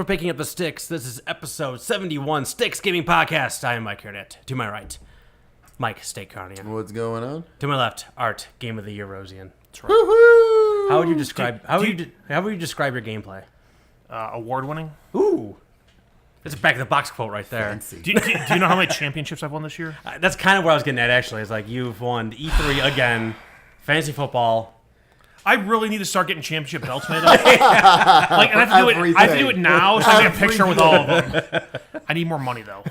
for picking up the sticks. This is episode 71, Sticks Gaming Podcast. I am Mike Hernett. To my right, Mike Steak-Carnian. What's going on? To my left, Art, Game of the Year Rosian. That's right. Woo-hoo! How would you describe how would you describe your gameplay? Award-winning. Ooh. That's a back-of-the-box quote right there. Fancy. Do you know how many championships I've won this year? That's kind of what I was getting at, actually. It's like you've won E3 again, fantasy football. I really need to start getting championship belts made up. And I have to do it now, so I get a picture with all of them. I need more money, though.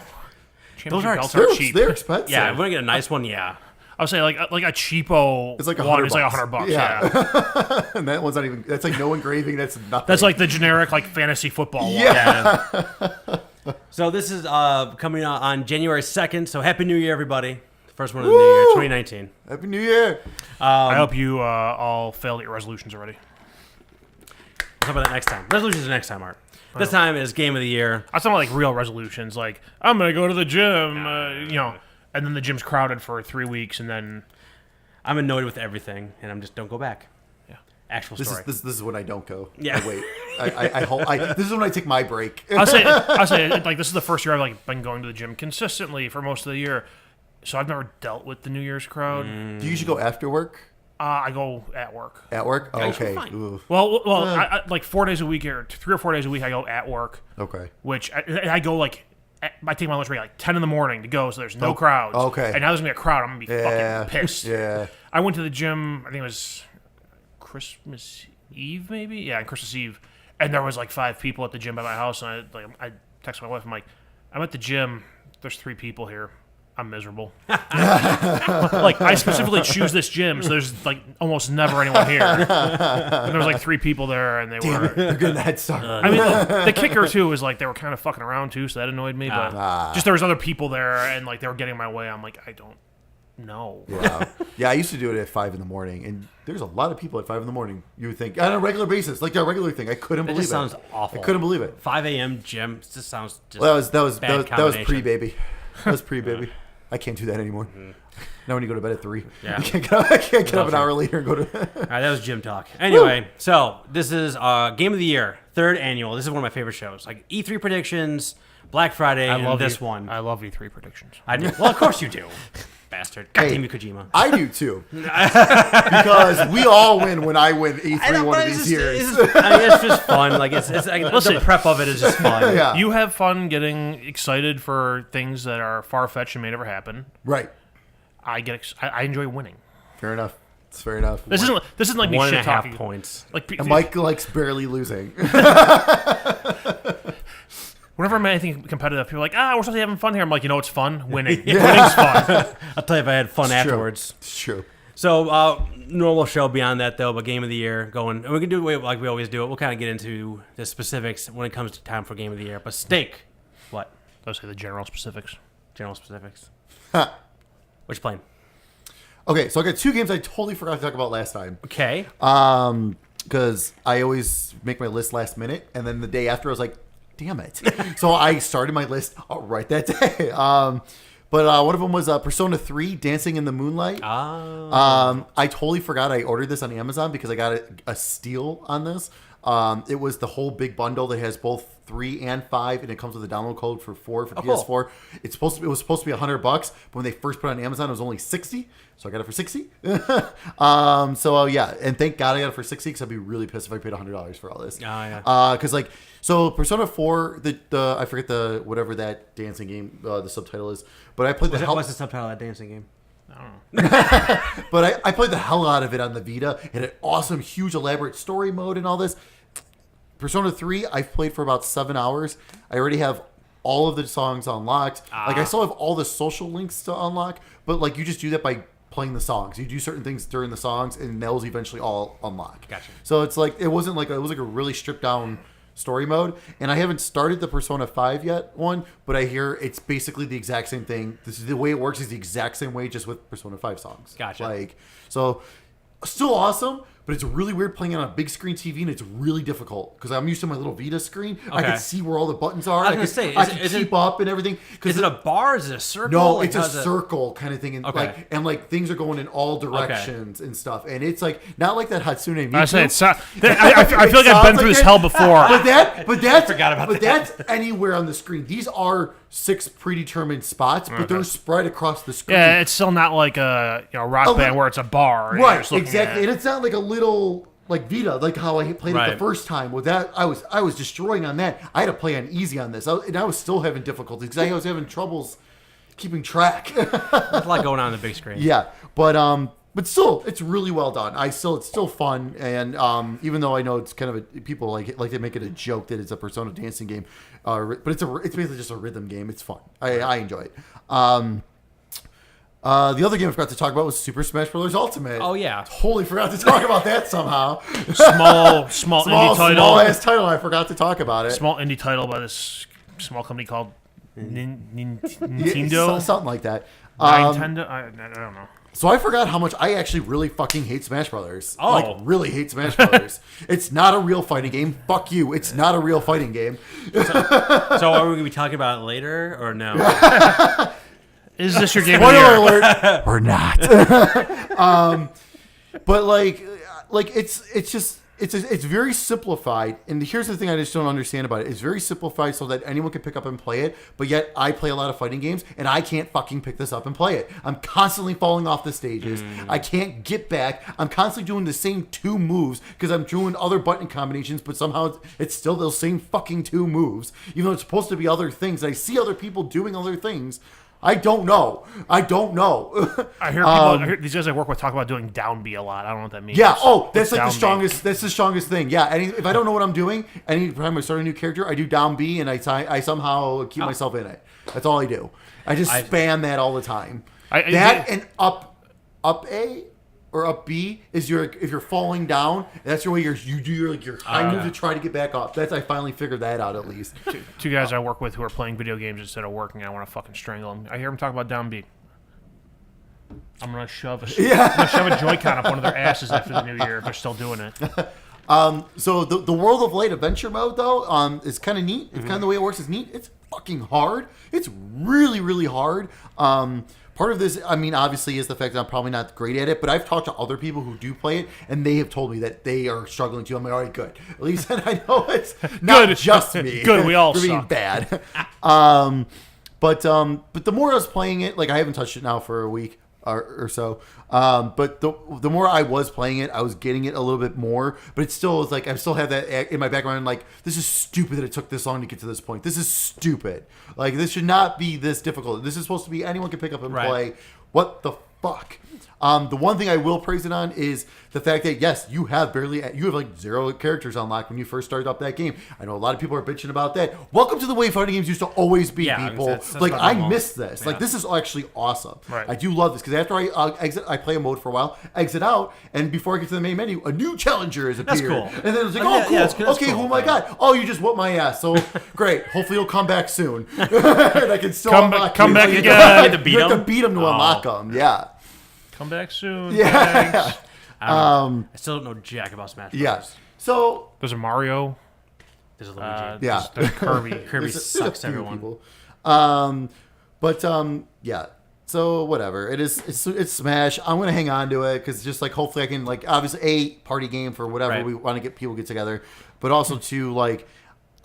Championship belts are cheap. They're expensive. Yeah, if we want to get a nice one, yeah. I would say like a cheapo It's like one is like $100. $100. Yeah. And that one's not even. That's like no engraving. That's nothing. That's like the generic like fantasy football one. Yeah. So this is coming out on January 2nd. So Happy New Year, everybody. First one of the new year, 2019. Happy New Year. I hope you all failed at your resolutions already. We'll talk about that next time. Resolutions are next time, Art. This time is Game of the Year. I was talking about like real resolutions, like I'm gonna go to the gym, and then the gym's crowded for 3 weeks, and then I'm annoyed with everything, and I'm just don't go back. Yeah. Actual This story. is when I don't go. Yeah. I wait. This is when I take my break. I'll say like this is the first year I've like been going to the gym consistently for most of the year, so I've never dealt with the New Year's crowd. Do you usually go after work? I go at work. At work? Oh, Actually, okay. fine. Ooh. Well, I like 4 days a week or 3 or 4 days a week I go at work. Okay. Which I go like I take my lunch break like 10 in the morning to go, so there's no crowds. Okay. And now there's gonna be a crowd. I'm gonna be fucking pissed. Yeah. I went to the gym. I think it was Christmas Eve, maybe. Yeah, on Christmas Eve, and there was like 5 people at the gym by my house. And I texted my wife. I'm like, I'm at the gym. There's 3 people here. I'm miserable. Like I specifically choose this gym, so there's like almost never anyone here. And there was like 3 people there, and They're getting the head start. I mean, the kicker too was like they were kind of fucking around too, so that annoyed me. But just there was other people there, and like they were getting in my way. I'm like, I don't know. Yeah, I used to do it at 5 in the morning, and there's a lot of people at 5 in the morning. You would think on a regular basis, like a regular thing. I couldn't believe it. Just sounds awful. I couldn't believe it. 5 a.m. gym. It just sounds just Well, that was bad pre-baby. That was pre-baby. I can't do that anymore. Now when you go to bed at 3, Yeah. I can't get up an hour later and go to. All right, that was gym talk. Anyway, so this is Game of the Year, 3rd annual. This is one of my favorite shows. Like E3 predictions, Black Friday, and this one. I love E3 predictions. I do. Well, of course you do, bastard. God damn you, Kojima. I do too, because we all win when I win E3 one of these years. It's just fun. Like it's like, the prep of it is just fun. Yeah. You have fun getting excited for things that are far-fetched and may never happen. Right. I enjoy winning. Fair enough. It's fair enough. This isn't like me 1.5 shit talking. points. Like And Mike likes barely losing. whenever I'm at anything competitive, people are like, we're supposed to be having fun here. I'm like, you know what's fun? Winning. Winning's fun. I'll tell you if I had fun It's afterwards. True. It's true. So, normal show beyond that, though, but Game of the Year going. And we can do it like we always do it. We'll kind of get into the specifics when it comes to time for Game of the Year. But Steak, what? I'll say the general specifics. General specifics. Huh. Which plane? Okay, so I got 2 games I totally forgot to talk about last time. Okay. Because I always make my list last minute, and then the day after I was like, damn it. So I started my list right that day. But one of them was Persona 3, Dancing in the Moonlight. I totally forgot I ordered this on Amazon because I got a steal on this. It was the whole big bundle that has both 3 and 5, and it comes with a download code for 4 for PS4. Cool. It was supposed to be $100, but when they first put it on Amazon, it was only $60, so I got it for $60. Yeah, and thank God I got it for $60 because I'd be really pissed if I paid $100 for all this. Oh yeah. Because Persona 4, the I forget the whatever that dancing game the subtitle is, but I played What's the subtitle of that dancing game? I don't know. But I played the hell out of it on the Vita. It had an awesome, huge, elaborate story mode and all this. Persona 3, I've played for about 7 hours. I already have all of the songs unlocked. Like, I still have all the social links to unlock, but, like, you just do that by playing the songs. You do certain things during the songs, and those eventually all unlock. Gotcha. So it's like, it was like a really stripped down story mode, and I haven't started the Persona 5 yet but I hear it's basically the exact same thing. This is the way it works is the exact same way, just with Persona 5 songs. Gotcha. Like, so still awesome, but it's really weird playing on a big screen TV, and it's really difficult because I'm used to my little Vita screen. I Okay. can see where all the buttons are. I was gonna say, I can keep up and everything. Is it a bar? Is it a circle? No, Like, it's a how's it- circle kind of thing, and Okay. like things are going in all directions and stuff, and it's like not like that Hatsune Miku. I say it's. I feel like I've been through this hell before. But that's forgot about but that. that's anywhere on the screen. These are 6 predetermined spots, but they're spread across the screen. Yeah, it's still not like a Rock Band where it's a bar. and you're Right, just looking exactly, at it. and it's not like a little like Vita, like how I played it Right. the first time. With that, I was destroying on that. I had to play on easy on this, and I was still having difficulties because I was having troubles keeping track. There's a lot going on the big screen. Yeah, but still, it's really well done. It's still fun, and even though I know it's kind of people like to make it a joke that it's a Persona dancing game, but it's basically just a rhythm game. It's fun. I enjoy it. The other game I forgot to talk about was Super Smash Bros. Ultimate. Oh yeah. Totally forgot to talk about that somehow. Small indie title. Small ass title. I forgot to talk about it. Small indie title by this small company called Yeah, Nintendo. something like that. Nintendo. I don't know. So I forgot how much I actually really fucking hate Smash Brothers. Oh. Like, really hate Smash Brothers. It's not a real fighting game. Fuck you. It's not a real fighting game. So are we gonna be talking about it later or no? Is this your game of the Spoiler year? alert. Or not. But like it's very simplified. And here's the thing I just don't understand about it. It's very simplified so that anyone can pick up and play it. But yet I play a lot of fighting games and I can't fucking pick this up and play it. I'm constantly falling off the stages. I can't get back. I'm constantly doing the same 2 moves because I'm doing other button combinations, but somehow it's still those same fucking 2 moves. Even though it's supposed to be other things. I see other people doing other things. I don't know. I hear these guys I work with talk about doing down B a lot. I don't know what that means. Yeah. Oh, that's What's like the down B? strongest. That's the strongest thing. Yeah. If I don't know what I'm doing, anytime I start a new character, I do down B, and I somehow keep myself in it. That's all I do. I just spam that all the time. And up A or up B is if you're falling down. That's your way you do your high move to try to get back up. I finally figured that out at least. 2 guys I work with who are playing video games instead of working. I want to fucking strangle them. I hear them talk about down B. I'm gonna shove a Joy-Con up one of their asses after the new year if they're still doing it. So the World of Light adventure mode though is kind of neat. It's kind of the way it works is neat. It's fucking hard. It's really really hard. Part of this, I mean, obviously, is the fact that I'm probably not great at it, but I've talked to other people who do play it, and they have told me that they are struggling too. I'm like, all right, good. At least then I know it's not just me. Good, we all for being suck. bad. But the more I was playing it, like I haven't touched it now for a week or so. But the more I was playing it, I was getting it a little bit more. But it still is like I still have that in my background. Like, this is stupid that it took this long to get to this point. This is stupid. Like, this should not be this difficult. This is supposed to be anyone can pick up and play. What the fuck? The one thing I will praise it on is the fact that yes, you have like 0 characters unlocked when you first started up that game. I know a lot of people are bitching about that. Welcome to the way fighting games used to always be, people. That's like not I normal. miss this. Like, this is actually awesome. Right. I do love this because after I exit, I play a mode for a while, exit out, and before I get to the main menu, a new challenger has appeared. That's cool. And then it's like, Yeah, oh, cool. yeah, that's Okay, cool. who am I got? Oh, you just whooped my ass. So great. Hopefully you'll come back soon. And I can still unlock come you. back So you again. have You have to beat you have to him? beat him to unlock him. Yeah. Come back soon. Yeah. Thanks. I still don't know jack about Smash Bros. Yeah. So There's a Mario. There's a Luigi. yeah. There's Kirby. Kirby There's a sucks few everyone. people. Yeah. So whatever. It's Smash. I'm gonna hang on to it because just like hopefully I can like obviously a party game for whatever Right. we want to get people get together, but also to like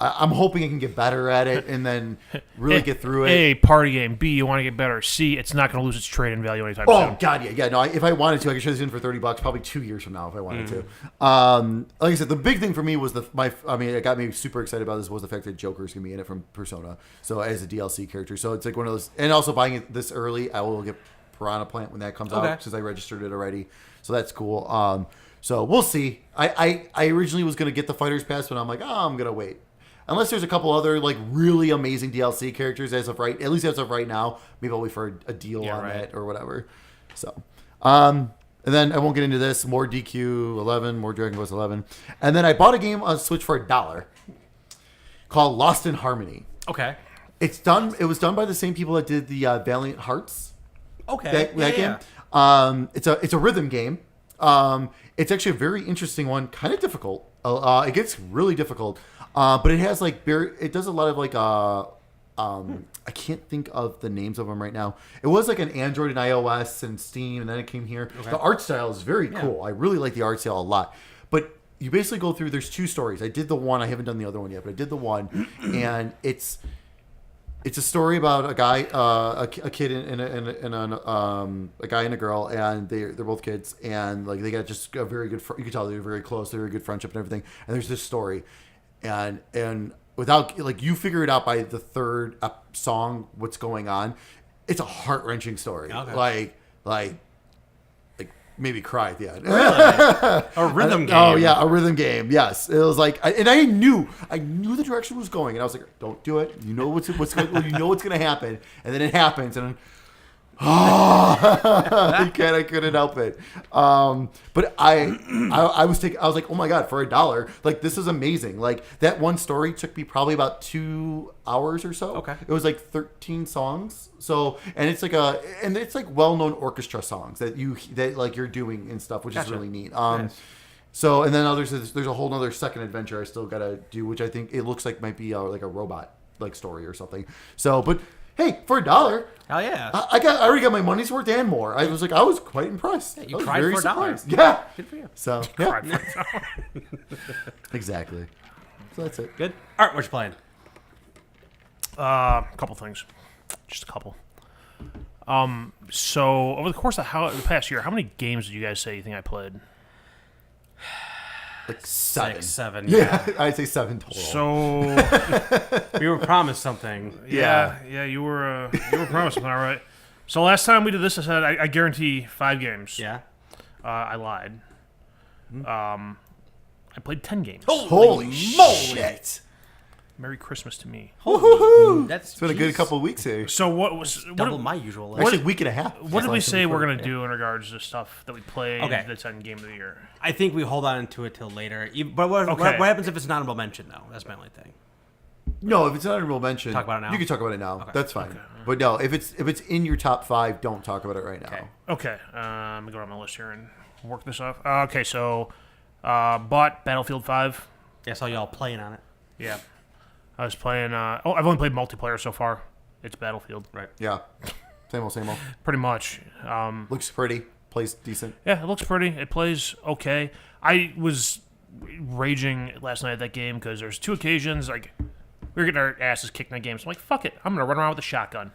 I'm hoping I can get better at it and then really get through it. A, party game. B, you want to get better. C, it's not going to lose its trade-in value anytime Oh soon. God, yeah. No, if I wanted to, I could trade this in for $30, probably 2 years from now if I wanted to. Like I said, the big thing for me was it got me super excited about this was the fact that Joker's gonna be in it from Persona, so as a DLC character. So it's like one of those, and also buying it this early, I will get Piranha Plant when that comes out since I registered it already. So that's cool. So we'll see. I originally was gonna get the Fighters Pass, but I'm like, I'm gonna wait. Unless there's a couple other like really amazing DLC characters at least as of right now. Maybe I'll wait for a deal on that or whatever. So, and then I won't get into this. More DQ 11, more Dragon Quest 11, and then I bought a game on Switch for $1 called Lost in Harmony. Okay. It's done. It was done by the same people that did the Valiant Hearts. Okay. That game. It's a rhythm game. It's actually a very interesting one, kind of difficult. It gets really difficult, but it has like it does a lot of like I can't think of the names of them right now. It was like an Android and iOS and Steam, and then it came here. Okay. The art style is very cool. I really like the art style a lot. But you basically go through. There's 2 stories. I did the one. I haven't done the other one yet, but I did the one, and it's a story about a guy, a kid and a guy and a girl, and they're both kids, and like they got just a very good. You can tell they're very close. They're a good friendship and everything. And there's this story, and without like you figure it out by the 3rd song what's going on. It's a heart-wrenching story. Okay. Like maybe cry at the end. Really? A rhythm game. Oh yeah, a rhythm game. Yes, it was like, and I knew the direction was going, and I was like, "Don't do it. You know what's going to happen." And then it happens, and I couldn't help it. But I was like, "Oh my god, for $1, like this is amazing." Like that one story took me probably about 2 hours or so. Okay, it was like 13 songs. So, and it's like well-known orchestra songs that you're doing and stuff, which is really neat. Nice. So, and then there's a whole other second adventure I still gotta do, which I think it looks like might be like a robot like story or something. So, but hey, for $1, hell yeah! I already got my money's worth and more. I was quite impressed. Yeah, you cried for $1. Yeah, good for you. So yeah, exactly. So that's it. Good. All right, what you playing? A couple things, just a couple. So over the course of the past year, how many games did you guys say you think I played? Like 7. 6, 7. Yeah, I'd say 7 total. So we were promised something. Yeah, you were promised something. All right. So last time we did this, I said I guarantee 5 games. Yeah. I lied. I played 10 games. Holy shit! Merry Christmas to me. Woohoo! It's been a good couple of weeks here. So what was double my usual list. Actually, a week and a half. What did we say we're gonna do in regards to stuff that we played that's on Game of the Year? I think we hold on to it till later. But what happens if it's an honorable mention, though? That's my only thing. No, if it's an honorable mention, talk about it now. You can talk about it now. Okay. That's fine. Okay. But no, if it's in your top 5, don't talk about it right now. Okay. Let me go on my list here and work this off. Okay, so bought Battlefield 5. Yeah, I saw y'all playing on it. Yeah. I was playing... I've only played multiplayer so far. It's Battlefield. Right. Yeah. Same old. Pretty much. Looks pretty. Plays decent. Yeah, it looks pretty. It plays okay. I was raging last night at that game because there's 2 occasions, like, we were getting our asses kicked in that game. So I'm like, fuck it. I'm going to run around with a shotgun.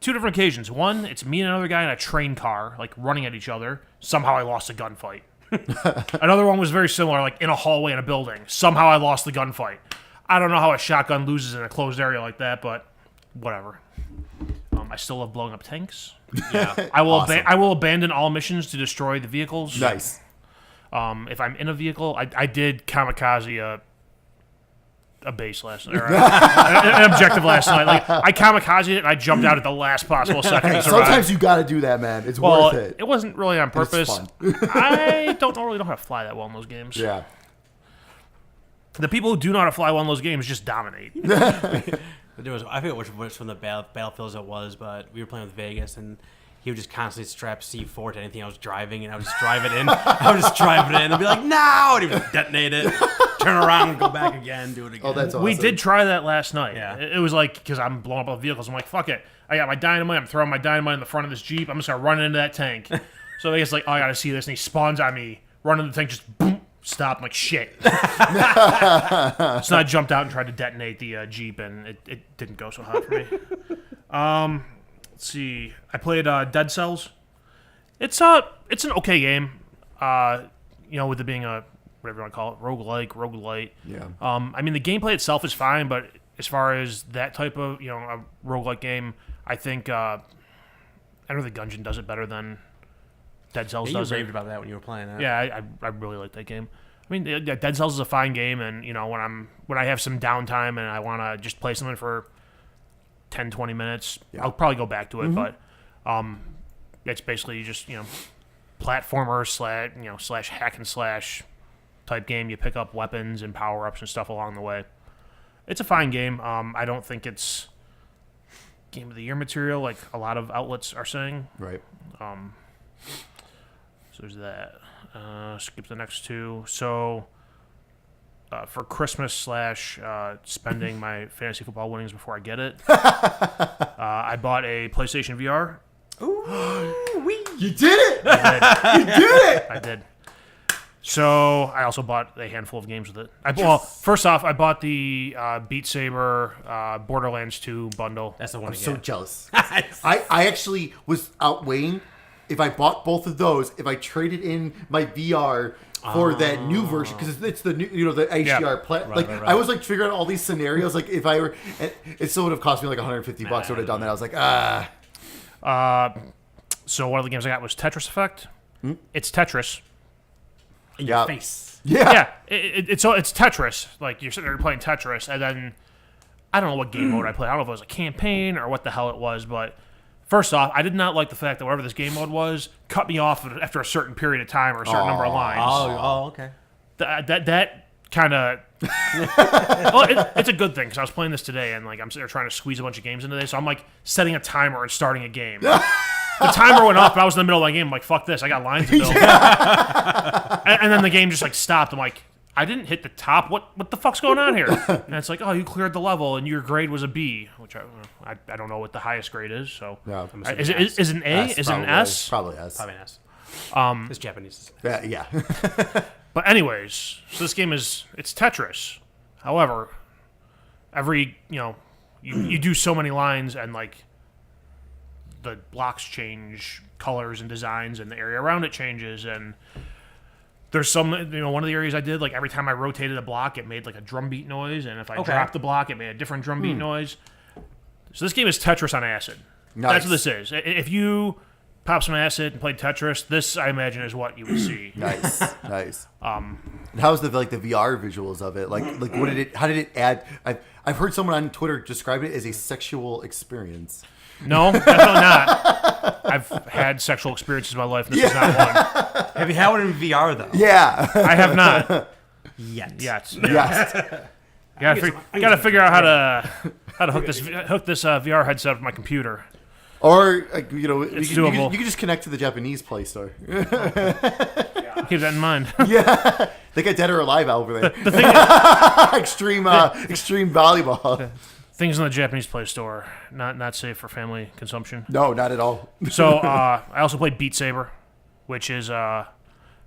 2 different occasions. One, it's me and another guy in a train car, like, running at each other. Somehow I lost a gunfight. Another one was very similar, like, in a hallway in a building. Somehow I lost the gunfight. I don't know how a shotgun loses in a closed area like that, but whatever. I still love blowing up tanks. Yeah, I will abandon all missions to destroy the vehicles. Nice. If I'm in a vehicle, I did kamikaze a base last night, an objective last night. Like I kamikaze it and I jumped out at the last possible second. To survive. Sometimes you got to do that, man. It's worth it. It wasn't really on purpose. It's fun. I don't really know how to fly that well in those games. Yeah. The people who do know how to fly well in those games just dominate. There was, I forget which from the Battlefields it was, but we were playing with Vegas, and he would just constantly strap C4 to anything I was driving, and I would just drive it in. And be like, no! And he would detonate it, turn around, go back again, do it again. Oh, that's awesome. We did try that last night. Yeah. It was like, because I'm blowing up all the vehicles, I'm like, fuck it. I got my dynamite, I'm throwing my dynamite in the front of this Jeep, I'm just going to run into that tank. So he's like, oh, I got to see this, and he spawns on me, run into the tank, just boom, stop, I'm like, shit. So I jumped out and tried to detonate the Jeep, and it didn't go so hot for me. Let's see. I played Dead Cells. It's an okay game. With it being a whatever you want to call it, roguelite. Yeah. I mean the gameplay itself is fine, but as far as that type of a roguelike game, I think I know the Gungeon does it better than Dead Cells does. You raved about that when you were playing that. Yeah, I really like that game. I mean, Dead Cells is a fine game, and when I have some downtime and I want to just play something for 10, 20 minutes, I'll probably go back to it. But it's basically just platformer slash hack and slash type game. You pick up weapons and power ups and stuff along the way. It's a fine game. I don't think it's Game of the Year material like a lot of outlets are saying. Right. So there's that. Skip the next two. So for Christmas / spending my fantasy football winnings before I get it, I bought a PlayStation VR. Ooh, You did it! I You did it! I did. So I also bought a handful of games with it. Well, first off, I bought the Beat Saber Borderlands 2 bundle. That's the one. I'm to so get. jealous. I actually was outweighing if I bought both of those, if I traded in my VR for that new version, because it's the new, the HDR Right. I was like figuring out all these scenarios. Like if I were, it still would have cost me like $150. I would have done that. I was like, So one of the games I got was Tetris Effect. It's Tetris. In your face. Yeah, it's Tetris. Like you're sitting there playing Tetris, and then I don't know what game mode I played. I don't know if it was a campaign or what the hell it was, but first off, I did not like the fact that whatever this game mode was cut me off after a certain period of time or a certain number of lines. Oh, okay. That kind of well, it's a good thing because I was playing this today and like I'm sitting there trying to squeeze a bunch of games into this. So I'm like setting a timer and starting a game. The timer went off, and I was in the middle of my game. I'm like, fuck this, I got lines to build. and then the game just like stopped. I'm like, I didn't hit the top. What the fuck's going on here? And it's like, oh, you cleared the level and your grade was a B, which I don't know what the highest grade is. So Yeah. is it an A? Is it an S? Probably S. Probably an S. It's Japanese. Yeah. But anyways, so this game it's Tetris. However, every you do so many lines and like the blocks change colors and designs and the area around it changes and there's some one of the areas I did like every time I rotated a block it made like a drum beat noise and if I dropped the block it made a different drum beat noise. So this game is Tetris on acid. Nice. That's what this is. If you pop some acid and played Tetris, this I imagine is what you would see. Nice. And how's the VR visuals of it? Like how did it add? I've heard someone on Twitter describe it as a sexual experience. No, definitely not. I've had sexual experiences in my life, and this is not one. Have you had one in VR though? Yeah. I have not Yet. Yes. I gotta figure out how to hook this VR headset with my computer. Or you doable. can just connect to the Japanese Play Store. Keep that in mind. Yeah, they got Dead or Alive over there. The thing, extreme volleyball. things in the Japanese Play Store not safe for family consumption. No, not at all. So I also played Beat Saber, which is man,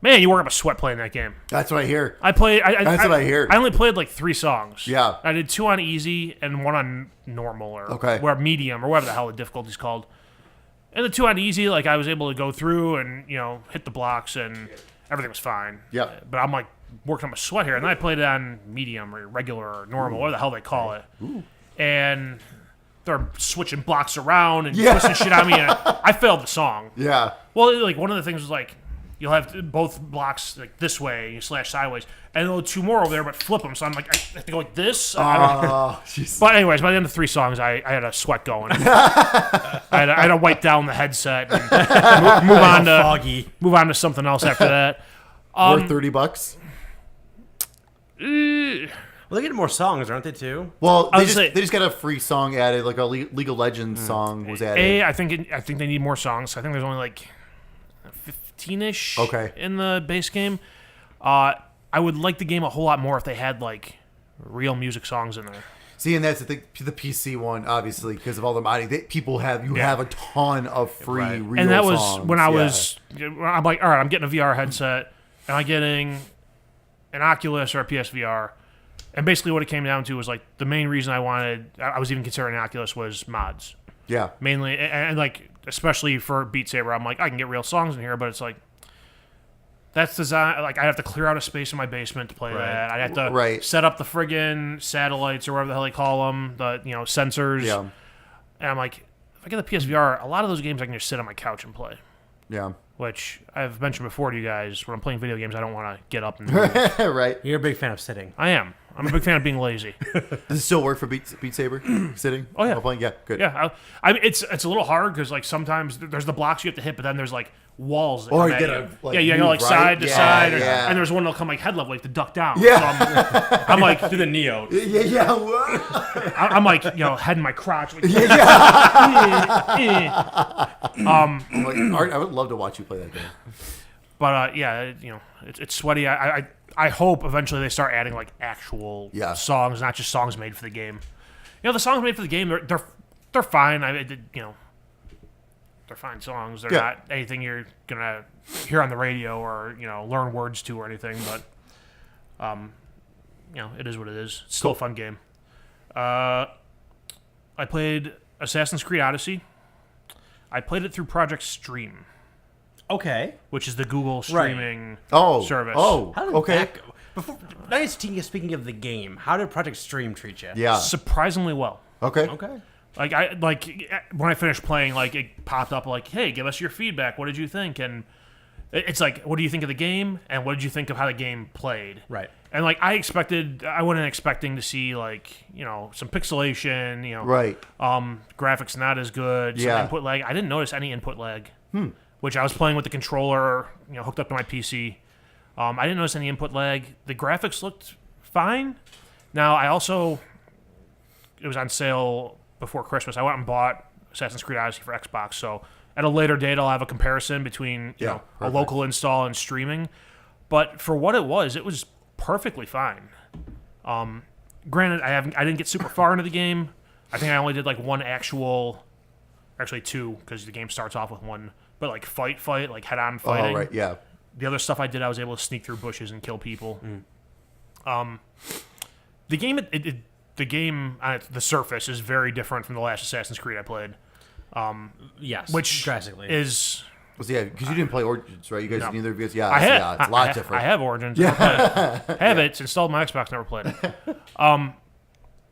you work up a sweat playing that game. That's what I hear. That's what I hear. I only played like 3 songs. Yeah. I did 2 on easy and 1 on normal or medium or whatever the hell the difficulty's called. And the 2 on easy, like I was able to go through and hit the blocks and everything was fine. Yeah. But I'm like working up a sweat here, and then I played it on medium or regular or normal, whatever the hell they call it. Ooh. And they're switching blocks around and twisting shit on me, and I failed the song. Yeah. Well, like one of the things was like you'll have both blocks like this way, you slash sideways, and then 2 more over there, but flip them. So I'm like, I have to go like this. Jeez. But anyways, by the end of 3 songs, I had a sweat going. I had to wipe down the headset and move on to something else after that. Worth $30. Well, they get more songs, aren't they, too? Well, they just got a free song added, like a League of Legends song was added. I think they need more songs. I think there's only like 15-ish in the base game. I would like the game a whole lot more if they had like real music songs in there. See, and that's the PC one, obviously, because of all the modding. People have a ton of free real songs. And that was when I'm like, all right, I'm getting a VR headset. Am I getting an Oculus or a PSVR? And basically what it came down to was like the main reason I was even considering an Oculus was mods. Yeah. Mainly, and like, especially for Beat Saber, I'm like, I can get real songs in here, but it's like, that's design. Like, I'd have to clear out a space in my basement to play that. I'd have to set up the friggin' satellites or whatever the hell they call them, the sensors. Yeah. And I'm like, if I get the PSVR, a lot of those games I can just sit on my couch and play. Yeah. Which I've mentioned before to you guys, when I'm playing video games, I don't want to get up and move. Right. You're a big fan of sitting. I am. I'm a big fan of being lazy. Does it still work for Beat Saber? Sitting? Oh, yeah. While playing? Yeah, good. Yeah. I mean, it's a little hard because, like, sometimes there's the blocks you have to hit, but then there's, like, walls that Or come you at gotta, you. like, you go, like, move, side to right? side. Yeah. And there's one that'll come, like, head level, like, to duck down. Yeah. So I'm like... Do the Neo. Yeah. I'm like, head in my crotch. Like, I'm like, Art, I would love to watch you play that game. But it's sweaty. I hope eventually they start adding like actual songs, not just songs made for the game. The songs made for the game they're fine. They're fine songs. They're not anything you're gonna hear on the radio or learn words to or anything. But it is what it is. It's still a fun game. I played Assassin's Creed Odyssey. I played it through Project Stream. Okay. Which is the Google streaming service. Oh, How did that go? Before, speaking of the game, how did Project Stream treat you? Yeah. Surprisingly well. Okay. When I finished playing, it popped up hey, give us your feedback. What did you think? And it's what do you think of the game? And what did you think of how the game played? Right. And I wasn't expecting to see some pixelation. Right. Graphics not as good. Some input lag. I didn't notice any input lag. Which I was playing with the controller, hooked up to my PC. I didn't notice any input lag. The graphics looked fine. Now, it was on sale before Christmas. I went and bought Assassin's Creed Odyssey for Xbox. So at a later date, I'll have a comparison between a local install and streaming. But for what it was perfectly fine. Granted, I didn't get super far into the game. I think I only did actually two, because the game starts off with one. But fight, head-on fighting. Oh, right, yeah. The other stuff I did, I was able to sneak through bushes and kill people. The game, on the surface is very different from the last Assassin's Creed I played. Yes, which drastically is. Because you didn't play Origins, right? You guys neither of you guys. It's a lot different. I have Origins. It's installed on my Xbox, never played it.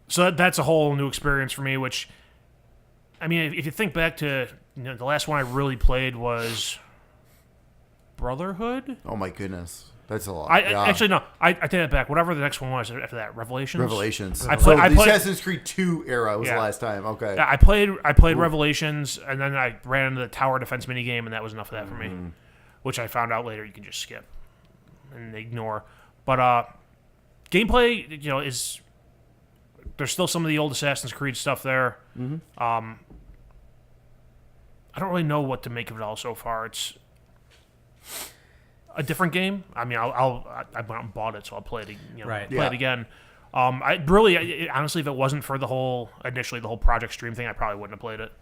So that's a whole new experience for me. Which, I mean, if you think back to the last one I really played was Brotherhood. Oh my goodness, that's a lot. Actually no. I take that back. Whatever the next one was after that, Revelations. I played the Assassin's Creed 2 era was the last time. Okay. Yeah, I played Revelations, and then I ran into the tower defense minigame, and that was enough of that for me. Which I found out later you can just skip and ignore. But gameplay, is there's still some of the old Assassin's Creed stuff there. I don't really know what to make of it all so far. It's a different game. I mean, I went out and bought it, so I'll play it. Play it again. Honestly, if it wasn't for the whole Project Stream thing, I probably wouldn't have played it.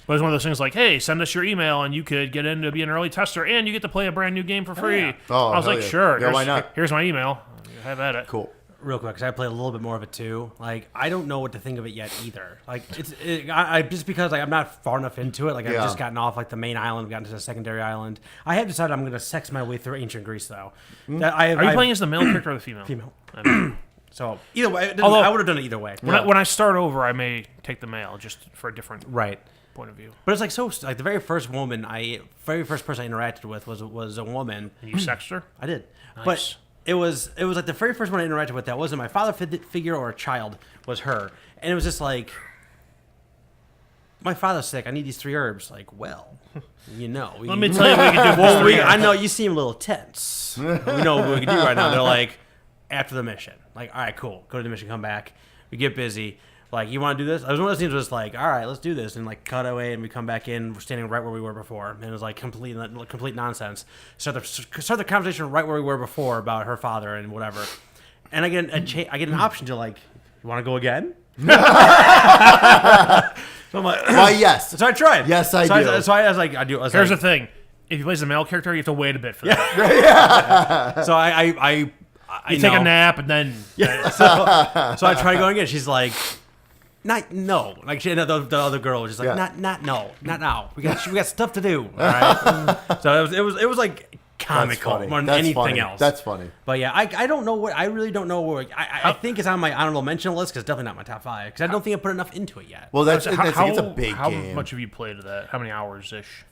But it's one of those things hey, send us your email and you could get in to be an early tester and you get to play a brand new game for free. I was sure. Yeah, why not? Here's my email. Have at it. Cool. Real quick, because I played a little bit more of it too. I don't know what to think of it yet either. Just because I'm not far enough into it. I've just gotten off the main island, gotten to the secondary island. I have decided I'm going to sex my way through ancient Greece though. Are you playing as the male character or the female? Female. So either way, I would have done it either way. When I start over, I may take the male just for a different point of view. But it's the very first person I interacted with was a woman. And you sexed her? I did. Nice. But it was the very first one I interacted with that wasn't my father figure or a child, was her. And it was just my father's sick, I need these 3 herbs. Let me tell you what we can do. I know you seem a little tense. We know what we can do right now. They're after the mission. All right, cool. Go to the mission, come back. We get busy. You want to do this? I was one of those things was all right, let's do this. And cut away and we come back in. We're standing right where we were before. And it was complete nonsense. Start the conversation right where we were before about her father and whatever. And I get an option to you want to go again? So I'm why, yes. So I tried. Yes, I do. I do. Here's the thing. If he plays a male character, you have to wait a bit for that. So I take a nap and then... So I tried going again. She's no. The other girl was just not now. We got stuff to do. All right. So it was comical more than anything else. That's funny. But yeah, I don't know what I really don't know what I think it's on my honorable mention list because it's definitely not my top 5 because I don't think I put enough into it yet. Well, it's a big game. How much have you played of that? How many hours ish?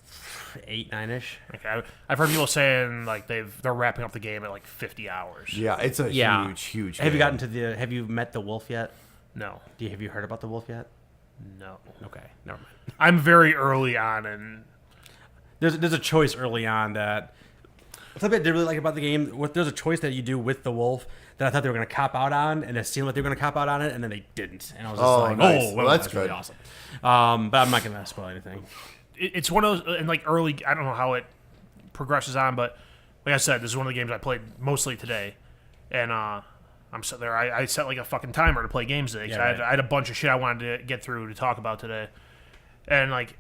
8, 9-ish. Okay, I've heard people saying they're wrapping up the game at 50 hours. Yeah, it's a huge. Have you gotten to have you met the wolf yet? No. Have you heard about the wolf yet? No. Okay, never mind. I'm very early on, and there's a choice early on that something I did really like about the game. There's a choice that you do with the wolf that I thought they were going to cop out on, and it seemed like they were going to cop out on it, and then they didn't. And I was just nice. Well, that's really awesome. But I'm not going to spoil anything. It's one of those, and early, I don't know how it progresses on, but like I said, this is one of the games I played mostly today, and I'm sitting there. I set like a fucking timer to play games today. 'Cause I had a bunch of shit I wanted to get through to talk about today, and like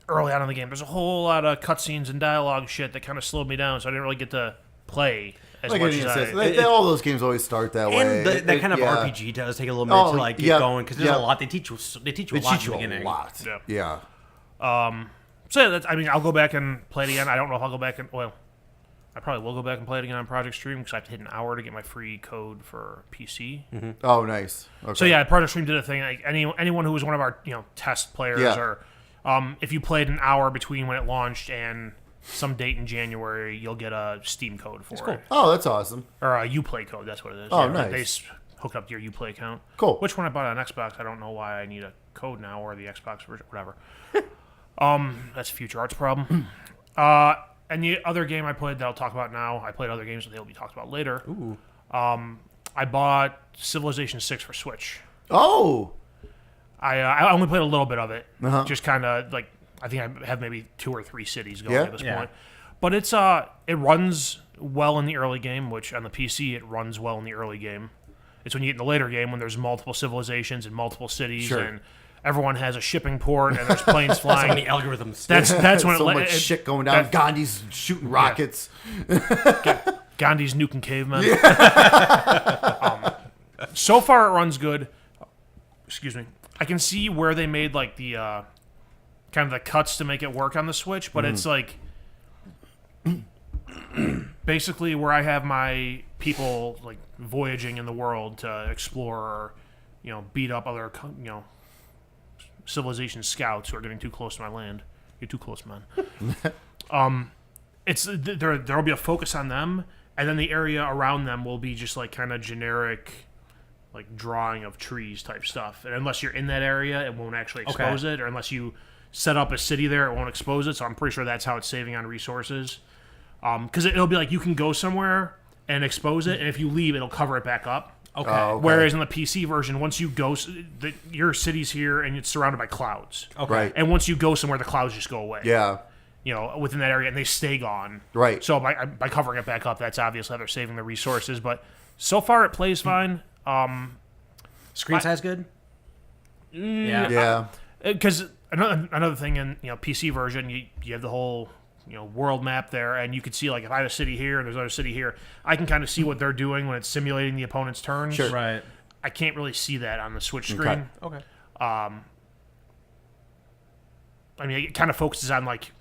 early on in the game, there's a whole lot of cutscenes and dialogue shit that kind of slowed me down, so I didn't really get to play as Like much anything as says, all those games always start that way. And that kind of yeah. RPG does take a little minute to like get going because there's a lot. They teach you a lot They in teach the you beginning. a lot. Yeah. Yeah. So yeah, I mean, I'll go back and play it again. I don't know if I'll go back and I probably will go back and play it again on Project Stream because I have to hit an hour to get my free code for PC. Mm-hmm. Oh, nice. Okay. So yeah, Project Stream did a thing. Like anyone who was one of our test players, Yeah. or if you played an hour between when it launched and some date in January, you'll get a Steam code for it, Oh, that's awesome. or a UPlay code. That's what it is. Oh, Yeah, nice. They hook up to your UPlay account. Cool. Which one I bought on Xbox, I don't know why I need a code now, or the Xbox version, whatever. That's a Future Arts problem. And the other game I played that I'll talk about now, I played other games that they'll be talked about later. Ooh. I bought Civilization 6 for Switch. Oh. I only played a little bit of it. Uh-huh. Just kind of like, I think I have maybe 2 or 3 cities going at this Yeah. point. But it runs well in the early game, which on the PC it runs well in the early game. It's when you get in the later game when there's multiple civilizations and multiple cities Sure. and everyone has a shipping port and there's planes flying. So many algorithms. That's when so it much shit going down. Gandhi's shooting rockets. Gandhi's nuking cavemen. So far, it runs good. Excuse me. I can see where they made like the kind of the cuts to make it work on the Switch, but it's like basically where I have my people like voyaging in the world to explore or beat up other civilization scouts who are getting too close to my land. You're too close, man. There'll be a focus on them, and then the area around them will be just like kind of generic, like drawing of trees type stuff. And unless you're in that area, it won't actually expose it, or unless you set up a city there, it won't expose it. So I'm pretty sure that's how it's saving on resources. Because it'll be like you can go somewhere and expose it, and if you leave, it'll cover it back up. Okay. Whereas in the PC version, once you go, your city's here and it's surrounded by clouds. Okay. Right. And once you go somewhere, the clouds just go away. Yeah. Within that area, and they stay gone. Right. So by covering it back up, that's obviously how they're saving the resources. But so far, it plays fine. Screen size good? Yeah. Yeah. Because another thing in PC version, you have the whole world map there, and you can see like if I have a city here and there's another city here, I can kind of see what they're doing when it's simulating the opponent's turns. Sure. Right. I can't really see that on the Switch screen. Okay. I mean, it kind of focuses on like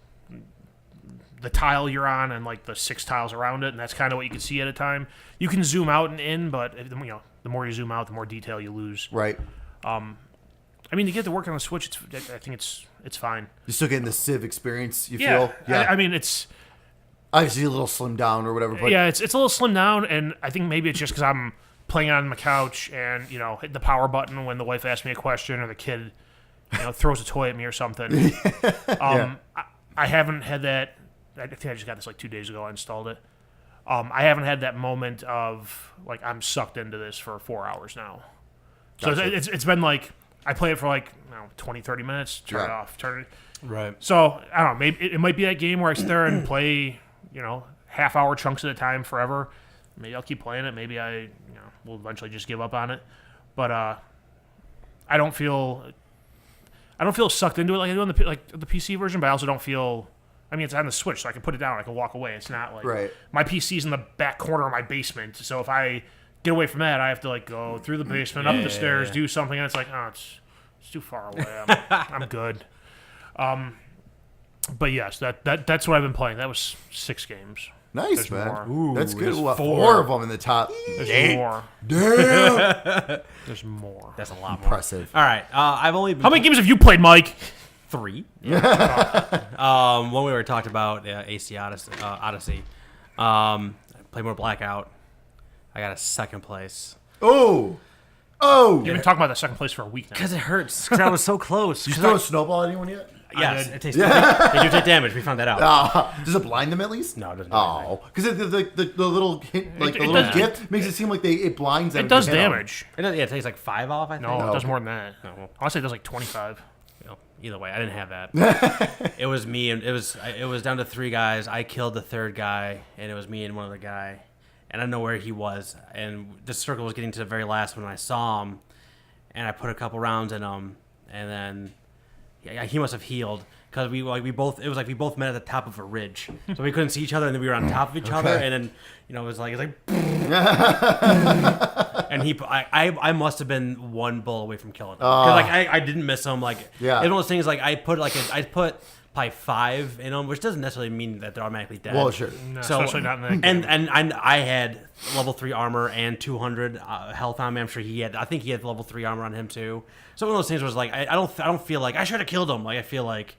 the tile you're on and like the 6 tiles around it, and that's kind of what you can see at a time. You can zoom out and in, but the more you zoom out, the more detail you lose. Right. I mean, to get to work on the Switch, I think it's fine. You're still getting the Civ experience, you Yeah, feel? Yeah. I mean, it's Obviously a little slimmed down or whatever, but it's a little slimmed down, and I think maybe it's just because I'm playing on my couch and hit the power button when the wife asks me a question or the kid throws a toy at me or something. I haven't had that. I think I just got this like 2 days ago. I installed it. I haven't had that moment of like I'm sucked into this for 4 hours now. So Gotcha. it's been like I play it for like 20, 30 minutes, turn it Yeah. off, turn it. Right. So I don't know. Maybe it might be that game where I sit there and play, half-hour chunks at a time forever. Maybe I'll keep playing it. Maybe I, will eventually just give up on it. But I don't feel sucked into it like I do on the PC version. But I also don't feel. I mean, it's on the Switch, so I can put it down. I can walk away. It's not like Right. my PC's in the back corner of my basement. So if I get away from that, I have to like go through the basement, up the stairs, do something, and it's like, oh, it's too far away. I'm good. But yes, that's what I've been playing. That was 6 games. nice, There's man. more. That's good. there's Well, 4. 4 of them in the top. There's more. Damn. There's more. That's a lot more. Impressive. All right. I've only been How many games have you played, Mike? 3. One we already talked about, AC Odyssey. I played more Blackout. I got a 2nd place. Oh. You've been talking about the 2nd place for a week now. Because it hurts. Because I was so close. You throw a snowball at anyone yet? Yes, it takes. They do take damage. We found that out. Does it blind them at least? No, it doesn't. Do anything. Oh, because the little hint, like It the little does- gift makes it seem like it blinds them. It does if you hit 'em. damage. It takes like 5 off. I think. No, No. it does more than that. No. Honestly, it does like 25. Either way, I didn't have that. It was me, and it was down to 3 guys. I killed the 3rd guy, and it was me and one other guy, and I don't know where he was. And the circle was getting to the very last when I saw him, and I put a couple rounds in him, and then he must have healed because we both met at the top of a ridge, so we couldn't see each other, and then we were on top of each other, and then it was like and I must have been 1 bullet away from killing him because I didn't miss him. It's one of those things I put probably 5 in them, which doesn't necessarily mean that they're automatically dead. Well, sure. No, especially not in that game. And I had level 3 armor and 200 health on me. I'm sure I think he had level 3 armor on him too. So one of those things was I don't feel like I should have killed him. I feel like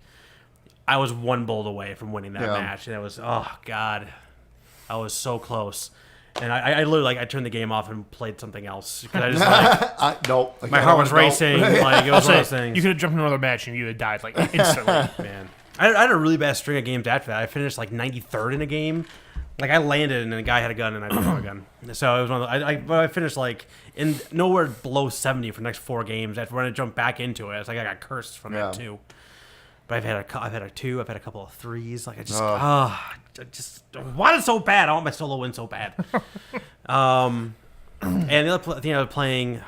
I was 1 bullet away from winning that match. And it was, oh God, I was so close. And I literally I turned the game off and played something else because I just my heart was racing. It was one of those things. You could have jumped into another match and you had died instantly. Man, I had a really bad string of games after that. I finished 93rd in a game. I landed and the guy had a gun and I didn't have a gun. So it was one of I finished in nowhere below 70 for the next 4 games. After when I jumped back into it, it's I got cursed from that too. But I've had a 2. I've had a couple of 3s. I just want it so bad. I want my solo win so bad. And the other thing I was playing,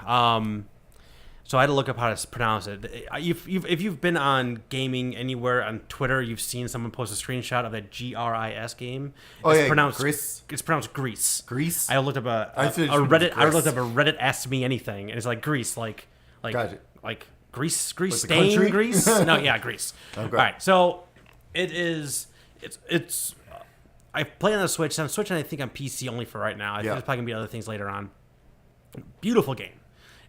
so I had to look up how to pronounce it. If you've been on gaming anywhere on Twitter, you've seen someone post a screenshot of that GRIS game. Greece. It's pronounced Greece. Greece. I looked up a Reddit. I looked up a Reddit Ask Me Anything, and it's Greece, Gotcha. Greece, the stain, country? Greece. No, yeah, Greece. Okay. All right, so it is. It's. I play on the Switch. On Switch, and I think on PC only for right now. I think there's probably gonna be other things later on. Beautiful game.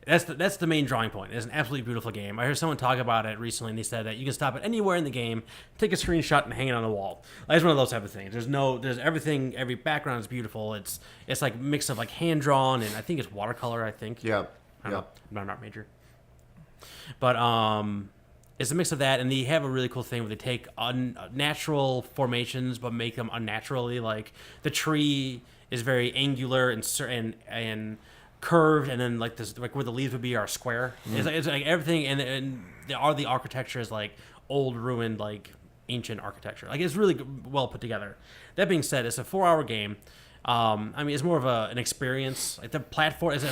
That's the main drawing point. It's an absolutely beautiful game. I heard someone talk about it recently, and they said that you can stop it anywhere in the game, take a screenshot, and hang it on the wall. It's one of those type of things. There's everything. Every background is beautiful. It's mix of hand drawn and I think it's watercolor. I think. Yeah. I don't know. I'm not major. But it's a mix of that, and they have a really cool thing where they take unnatural formations but make them unnaturally. The tree is very angular and curved, and then where the leaves would be are square. It's everything, and the architecture is old ruined ancient architecture. It's really well put together. That being said, it's a 4-hour game. It's more of an experience. The platform is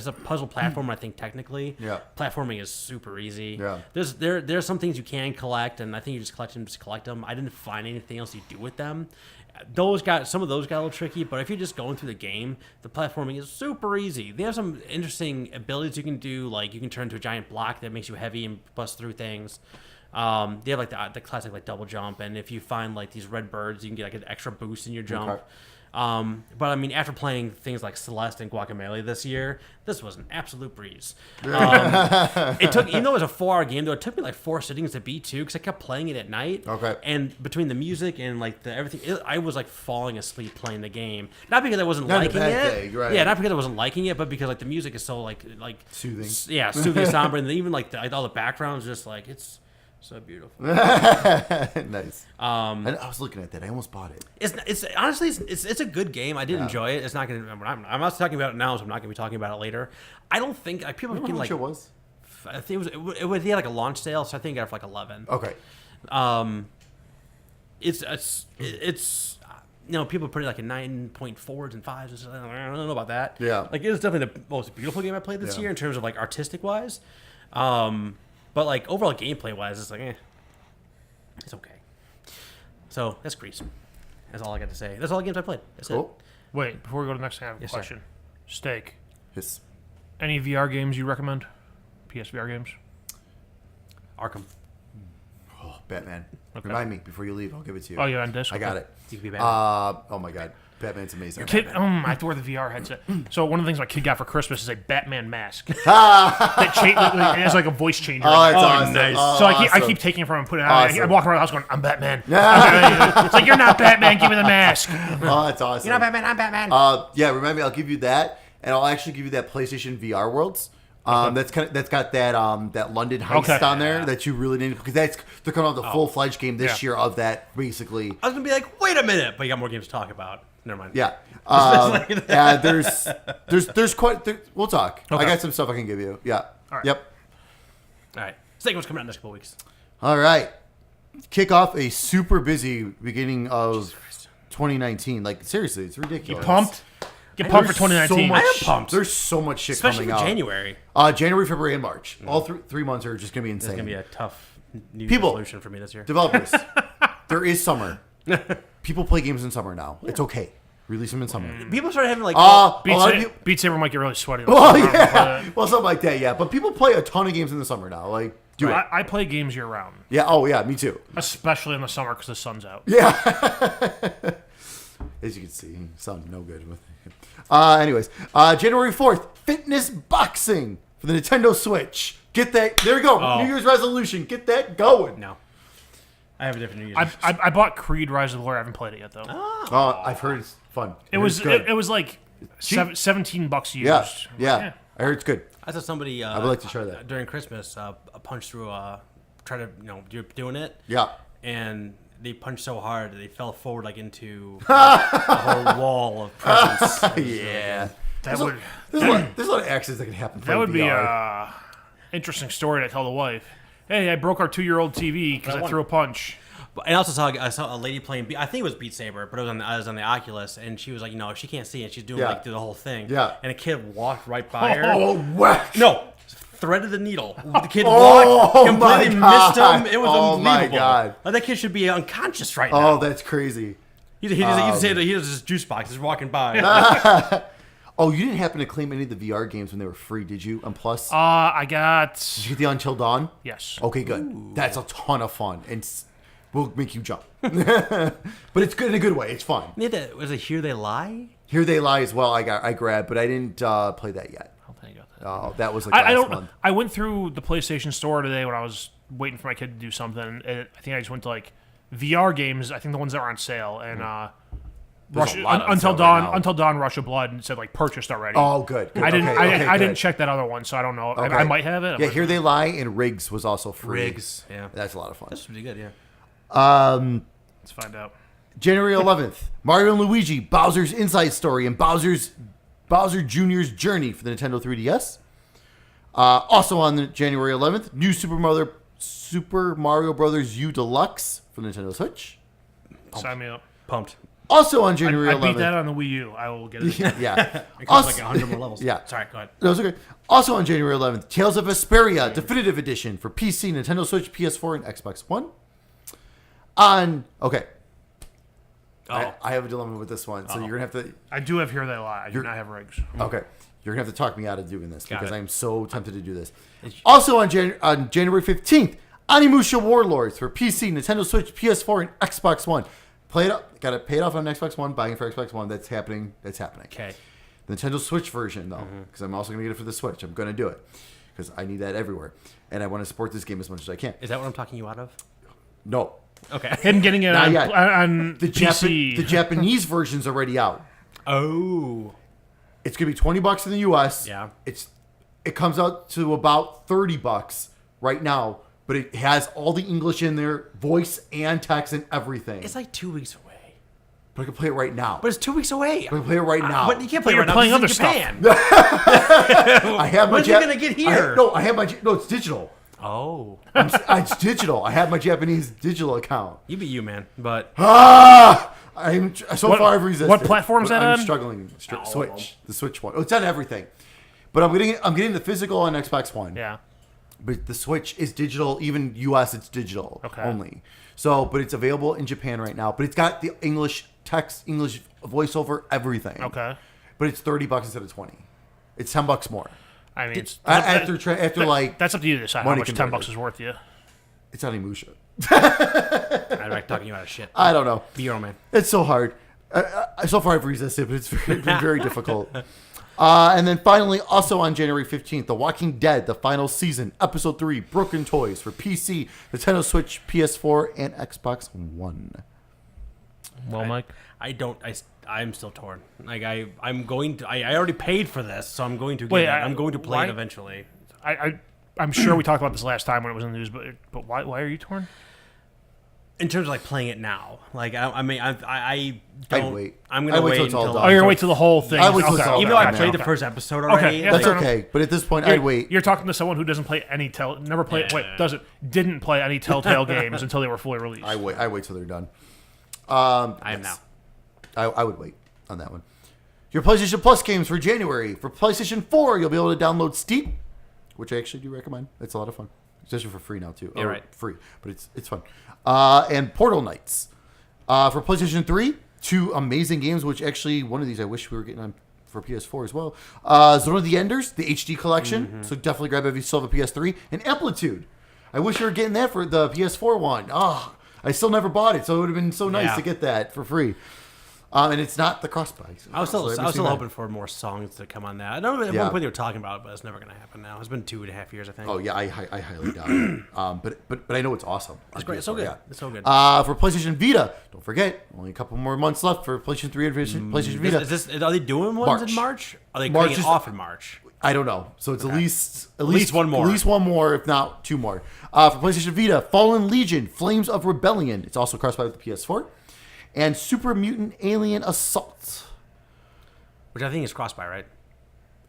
a puzzle platform. I think technically, platforming is super easy. Yeah, there's some things you can collect, and I think you just collect them. I didn't find anything else you do with them. Some of those got a little tricky, but if you're just going through the game, the platforming is super easy. They have some interesting abilities you can do, you can turn into a giant block that makes you heavy and bust through things. They have the classic double jump, and if you find these red birds, you can get an extra boost in your jump. Okay. But after playing things like Celeste and Guacamelee this year, this was an absolute breeze. It took, even though it was a 4-hour game, though, it took me 4 sittings to beat too, because I kept playing it at night. Okay. And between the music and everything, I was falling asleep playing the game. Not because I wasn't liking it. Right. Yeah, not because I wasn't liking it, but because the music is so soothing. Yeah, soothing, somber, and even all the backgrounds, just it's so beautiful. Nice. I was looking at that. I almost bought it. It's honestly it's a good game. I did enjoy it. It's not gonna. I'm not talking about it now, so I'm not gonna be talking about it later. I don't think people can how much it was. I think it was they had a launch sale, so I think I got it for 11. Okay. It's people put it in 9.4s and 5s. I don't know about that. Yeah. It's definitely the most beautiful game I played this year in terms of artistic wise. But overall gameplay wise, it's it's okay. So that's Greece. That's all I got to say. That's all the games I played. That's it. Wait, before we go to the next thing, I have a question. Sir. Steak. Yes. Any VR games you recommend? PSVR games? Arkham. Oh, Batman. Okay. Remind me before you leave. I'll give it to you. Oh, you're on disc? I got it. You can be Batman. Oh my God. Batman's amazing. I have to wear the VR headset. So one of the things my kid got for Christmas is a Batman mask. that it has a voice changer. Oh, that's awesome. Nice. So I keep taking it from him and putting it on. Awesome. I'm walking around the house going, I'm Batman. It's you're not Batman. Give me the mask. Oh, that's awesome. You're not Batman. I'm Batman. Yeah, remind me. I'll give you that, and I'll actually give you that PlayStation VR Worlds. That's got that London heist on there that you really need, because they're coming out with a full-fledged game this year of that, basically. I was gonna be wait a minute, but you got more games to talk about. Never mind. Yeah. There's we'll talk. Okay. I got some stuff I can give you. Yeah. All right. Yep. All right. Steak was coming out in the next couple weeks. All right. Kick off a super busy beginning of 2019. Like, seriously, it's ridiculous. Pumped? Get pumped for 2019. I am pumped. There's so much shit Especially coming for out. January. January, February, and March. All 3 months are just going to be insane. It's going to be a tough new People, resolution for me this year. Developers, there is summer. People play games in summer now. It's okay. Release them in summer. People started having like... Beat Saber might get really sweaty. Well, yeah. Well, something like that, yeah. But people play a ton of games in the summer now. Like, do it. I play games year round. Yeah, oh, yeah, me too. Especially in the summer because the sun's out. Yeah. As you can see, sounds no good with it. Anyways, January 4th, fitness boxing for the Nintendo Switch. Get that. There you go. Oh. New Year's resolution. Get that going. No. I have a different New Year's. I bought Creed Rise of the Lord. I haven't played it yet, though. I've heard it's fun. It was good. it was like $17 used. Yeah. I heard it's good. I saw somebody... I would like to try that. During Christmas, punched through... try to, doing it. Yeah. And they punched so hard that they fell forward like into a whole wall of presents. Yeah. That There's would a lot of accidents that can happen. that would be a interesting story to tell the wife. Hey, I broke our 2-year-old TV because I threw a punch. And I also saw a lady playing. I think it was Beat Saber, but I was on the Oculus, and she was like, she can't see it. She's doing like through the whole thing. Yeah. And a kid walked right by her. Oh, whack. No, threaded the needle. The kid walked, completely missed him. It was unbelievable. my God. Like, that kid should be unconscious right now. Oh, that's crazy. He just say that he has his juice box. He's walking by. Oh, you didn't happen to claim any of the VR games when they were free, did you? On Plus? I got... Did you get the Until Dawn? Yes. Okay, good. Ooh. That's a ton of fun. And will make you jump. But it's good in a good way. It's fun. Was it Here They Lie? Here They Lie as well. I grabbed, but I didn't play that yet. I'll tell you about that. Oh, that was like last month. I went through the PlayStation Store today when I was waiting for my kid to do something. And I think I just went to like VR games. I think the ones that were on sale and Until Dawn, Rush of Blood, and said like purchased already. Oh, good. I didn't. Okay, I didn't check that other one, so I don't know. Okay. I might have it. Yeah, Here They Lie and Riggs was also free. Riggs, yeah, that's a lot of fun. That's pretty good, yeah. Let's find out. January 11th, Mario and Luigi: Bowser's Inside Story and Bowser Jr.'s Journey for the Nintendo 3DS. Also on January 11th, new Super Mario Brothers U Deluxe for the Nintendo Switch. Sign me up. Pumped. Also on January 11th. I beat that on the Wii U. I will get it. Yeah. It costs like 100 more levels. Yeah. Sorry, go ahead. No, it's okay. Also on January 11th, Tales of Vesperia Definitive Edition for PC, Nintendo Switch, PS4, and Xbox One. Okay. Oh. I have a dilemma with this one, so you're going to have to... I do have Here They Lie. I do not have Riggs. Okay. You're going to have to talk me out of doing this because it. I'm so tempted to do this. Also on January 15th, Animusha Warlords for PC, Nintendo Switch, PS4, and Xbox One. Play it up. Got to pay it off on Xbox One. Buying it for Xbox One. That's happening. Okay. The Nintendo Switch version, though, because I'm also going to get it for the Switch. I'm going to do it because I need that everywhere. And I want to support this game as much as I can. Is that what I'm talking you out of? No. Okay. Him getting it on the PC. The Japanese version's already out. Oh. It's going to be $20 in the US. Yeah. It comes out to about $30 right now, but it has all the English in there, voice and text and everything. It's like 2 weeks away. But I can play it right now. But it's 2 weeks away. I can play it right now. But you can't play it You're right now. playing This is other Japan. I have my When's it gonna get here? I have my... No, it's digital. Oh. It's digital. I have my Japanese digital account. You be you, man. But... I'm so far I've resisted. What platform's that I'm on? struggling. Switch. The Switch one. Oh, it's on everything. But I'm getting the physical on Xbox One. Yeah. But the Switch is digital. Even US, it's digital only. So, but it's available in Japan right now. But it's got the English text, English voiceover, everything. Okay. But it's $30 instead of $20. It's $10 more. I mean, it's, After that's up to you to decide how much $10 is worth to you. It's on Animusha. I'm not talking about shit. I don't know. Be your own man. It's so hard. So far I've resisted, but it's been very difficult. And then finally, also on January 15th, The Walking Dead, the final season, Episode 3, Broken Toys for PC, Nintendo Switch, PS4, and Xbox One. Well, Mike? I'm still torn. Like I'm going to. I already paid for this, so I'm going to. I'm going to play it eventually. I'm sure we talked about this last time when it was in the news, but why are you torn? In terms of like playing it now, like I mean, I don't. I'd wait. I'm gonna I'd wait wait till it's all until. done. Oh, you're gonna wait till the whole thing. I wait till it's all Even though I done. played Okay. the first episode already, yeah, That's fair enough. okay. But at this point, I'd wait. You're talking to someone who doesn't play any didn't play any Telltale games until they were fully released. I wait till they're done. I am now. I would wait on that one. Your PlayStation Plus games for January. For PlayStation 4, you'll be able to download Steep, which I actually do recommend. It's a lot of fun. Especially for free now, too. Yeah, right. Free, but it's fun. And Portal Knights. For PlayStation 3, 2 amazing games, which actually, one of these I wish we were getting on for PS4 as well. Zone of the Enders, the HD collection. So definitely grab it if you still have a PS3. And Amplitude. I wish we were getting that for the PS4 one. Oh, I still never bought it, so it would have been so nice to get that for free. And it's not the cross-buy. I was still hoping for more songs to come on that. I don't know at one point they were talking about it, but it's never going to happen now. It's been 2.5 years, I think. Oh yeah, I highly doubt it. But I know it's awesome. It's great. It's so good. Yeah. It's so good. For PlayStation Vita, don't forget, only a couple more months left for PlayStation 3 and PlayStation Vita. Are they doing ones in March? Are they cutting it off in March? I don't know. So it's at least one more. At least one more, if not 2 more. For PlayStation Vita, Fallen Legion, Flames of Rebellion. It's also cross-buy with the PS4. And Super Mutant Alien Assault. Which I think is cross-buy, right?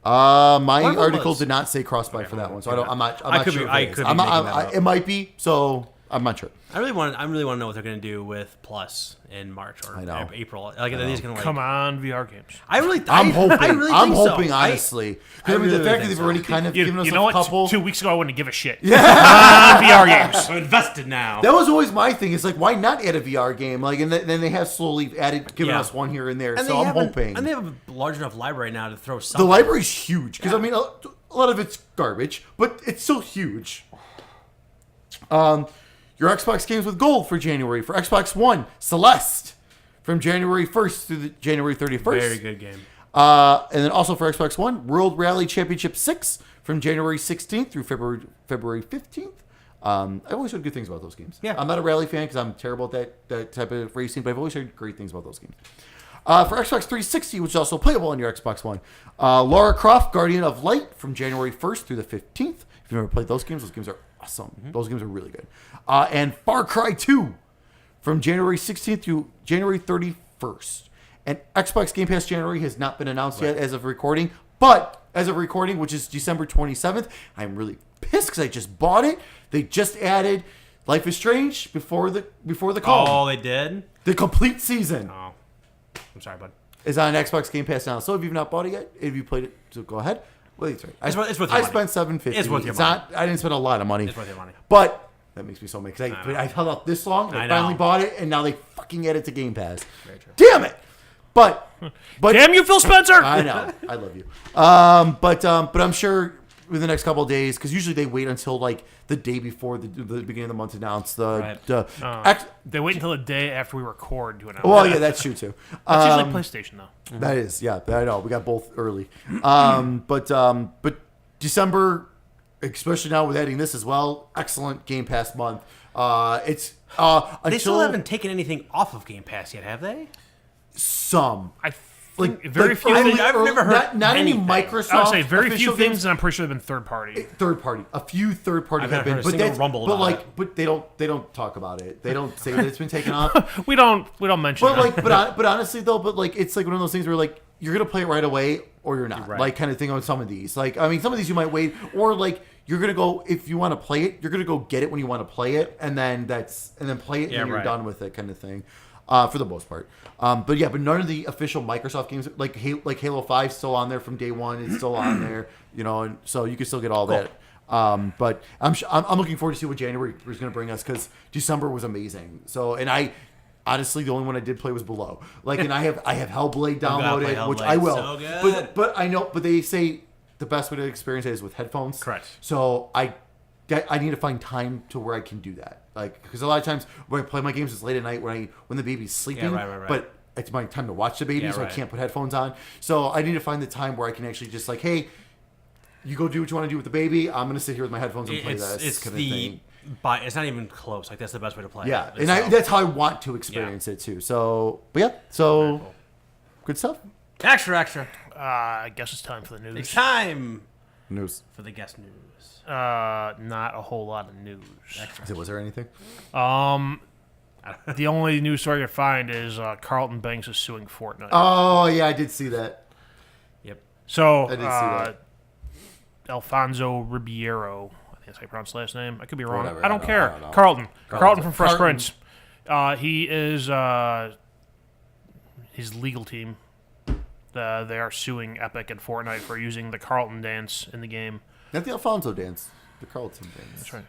My article did not say cross-buy for that one, so I'm not sure. It might be, so I'm not sure. I really want to know what they're going to do with Plus in March or April. Like, are these going to come on VR games? I'm hoping, so. honestly. I mean, the fact that they've already kind of given us a couple. 2 weeks ago, I wouldn't give a shit. Yeah, come on VR games. I'm invested now. That was always my thing. It's like, why not add a VR game? Like, and then they have slowly given us one here and there. And so I'm hoping. And they have a large enough library now to throw something. The library's huge because I mean, a lot of it's garbage, but it's still huge. Your Xbox games with gold for January. For Xbox One, Celeste from January 1st through the January 31st. Very good game. And then also for Xbox One, World Rally Championship 6 from January 16th through February 15th. I always heard good things about those games. Yeah. I'm not a rally fan because I'm terrible at that type of racing, but I've always heard great things about those games. For Xbox 360, which is also playable on your Xbox One, Lara Croft, Guardian of Light from January 1st through the 15th. If you've never played those games are awesome. Mm-hmm. Those games are really good. And Far Cry 2 from January 16th through January 31st. And Xbox Game Pass January has not been announced yet as of recording. But as of recording, which is December 27th, I'm really pissed because I just bought it. They just added Life is Strange before the call. Oh, they did? The complete season. Oh. I'm sorry, bud. Is on Xbox Game Pass now. So if you've not bought it yet, if you played it, so go ahead. Well, it's right. It's worth your money. I spent $7.50. It's worth your money. I didn't spend a lot of money. It's worth your money. But that makes me so mad because I held out this long. I finally know. bought it, and now they fucking add it to Game Pass. Very true. Damn it! But damn you, Phil Spencer! I know. I love you. But I'm sure in the next couple of days, because usually they wait until like the day before the beginning of the month to announce they wait until the day after we record to announce. Well, yeah, that's true too. That's usually PlayStation though. That is, yeah. I know. We got both early. But December, especially now with adding this as well, excellent Game Pass month. It's they still haven't taken anything off of Game Pass yet, have they? Some. I think very few things. I've never heard not any anything. Microsoft. I would say very few official things, games. and I'm pretty sure they've been third party. Third party. A few third party I've have never been, heard a but single that's rumble but about like, it. but they don't talk about it. They don't say that it's been taken off. we don't mention. But that. like, but honestly though, but like, it's like one of those things where like you're gonna play it right away or you're not, Right. like kind of thing on some of these. Like, I mean, some of these you might wait, or like you're gonna go if you want to play it, you're gonna go get it when you want to play it, and then play it and you're done with it, kind of thing. For the most part, but none of the official Microsoft games like Halo 5 still on there from day one. It's still on there, and so you can still get all that. But I'm looking forward to see what January is going to bring us because December was amazing. So I honestly the only one I did play was Below. Like, and I have Hellblade downloaded, Hellblade. which I will. So good. But I know, but they say the best way to experience it is with headphones. Correct. So I need to find time to where I can do that. Like, because a lot of times when I play my games, it's late at night when the baby's sleeping. Yeah, right. But it's my time to watch the baby, Yeah, so I right. can't put headphones on. So I need to find the time where I can actually just like, hey, you go do what you want to do with the baby. I'm gonna sit here with my headphones and play this. It's kind of thing. It's not even close. Like, that's the best way to play Yeah, it. and that's how I want to experience it too. So, but yeah, so Very cool. good stuff. Extra. I guess it's time for the news. It's time News. for the guest news. Not a whole lot of news. Was there anything? The only news story I can find is Carlton Banks is suing Fortnite. Oh yeah, I did see that. Yep. So I did see that. Alfonso Ribeiro, I think that's how you pronounce his last name. I could be wrong. Whatever, I don't care. I don't know. Carlton from Fresh Carlton. Prince. He is his legal team. They are suing Epic and Fortnite for using the Carlton dance in the game. Not the Alfonso dance, the Carlton dance. That's right.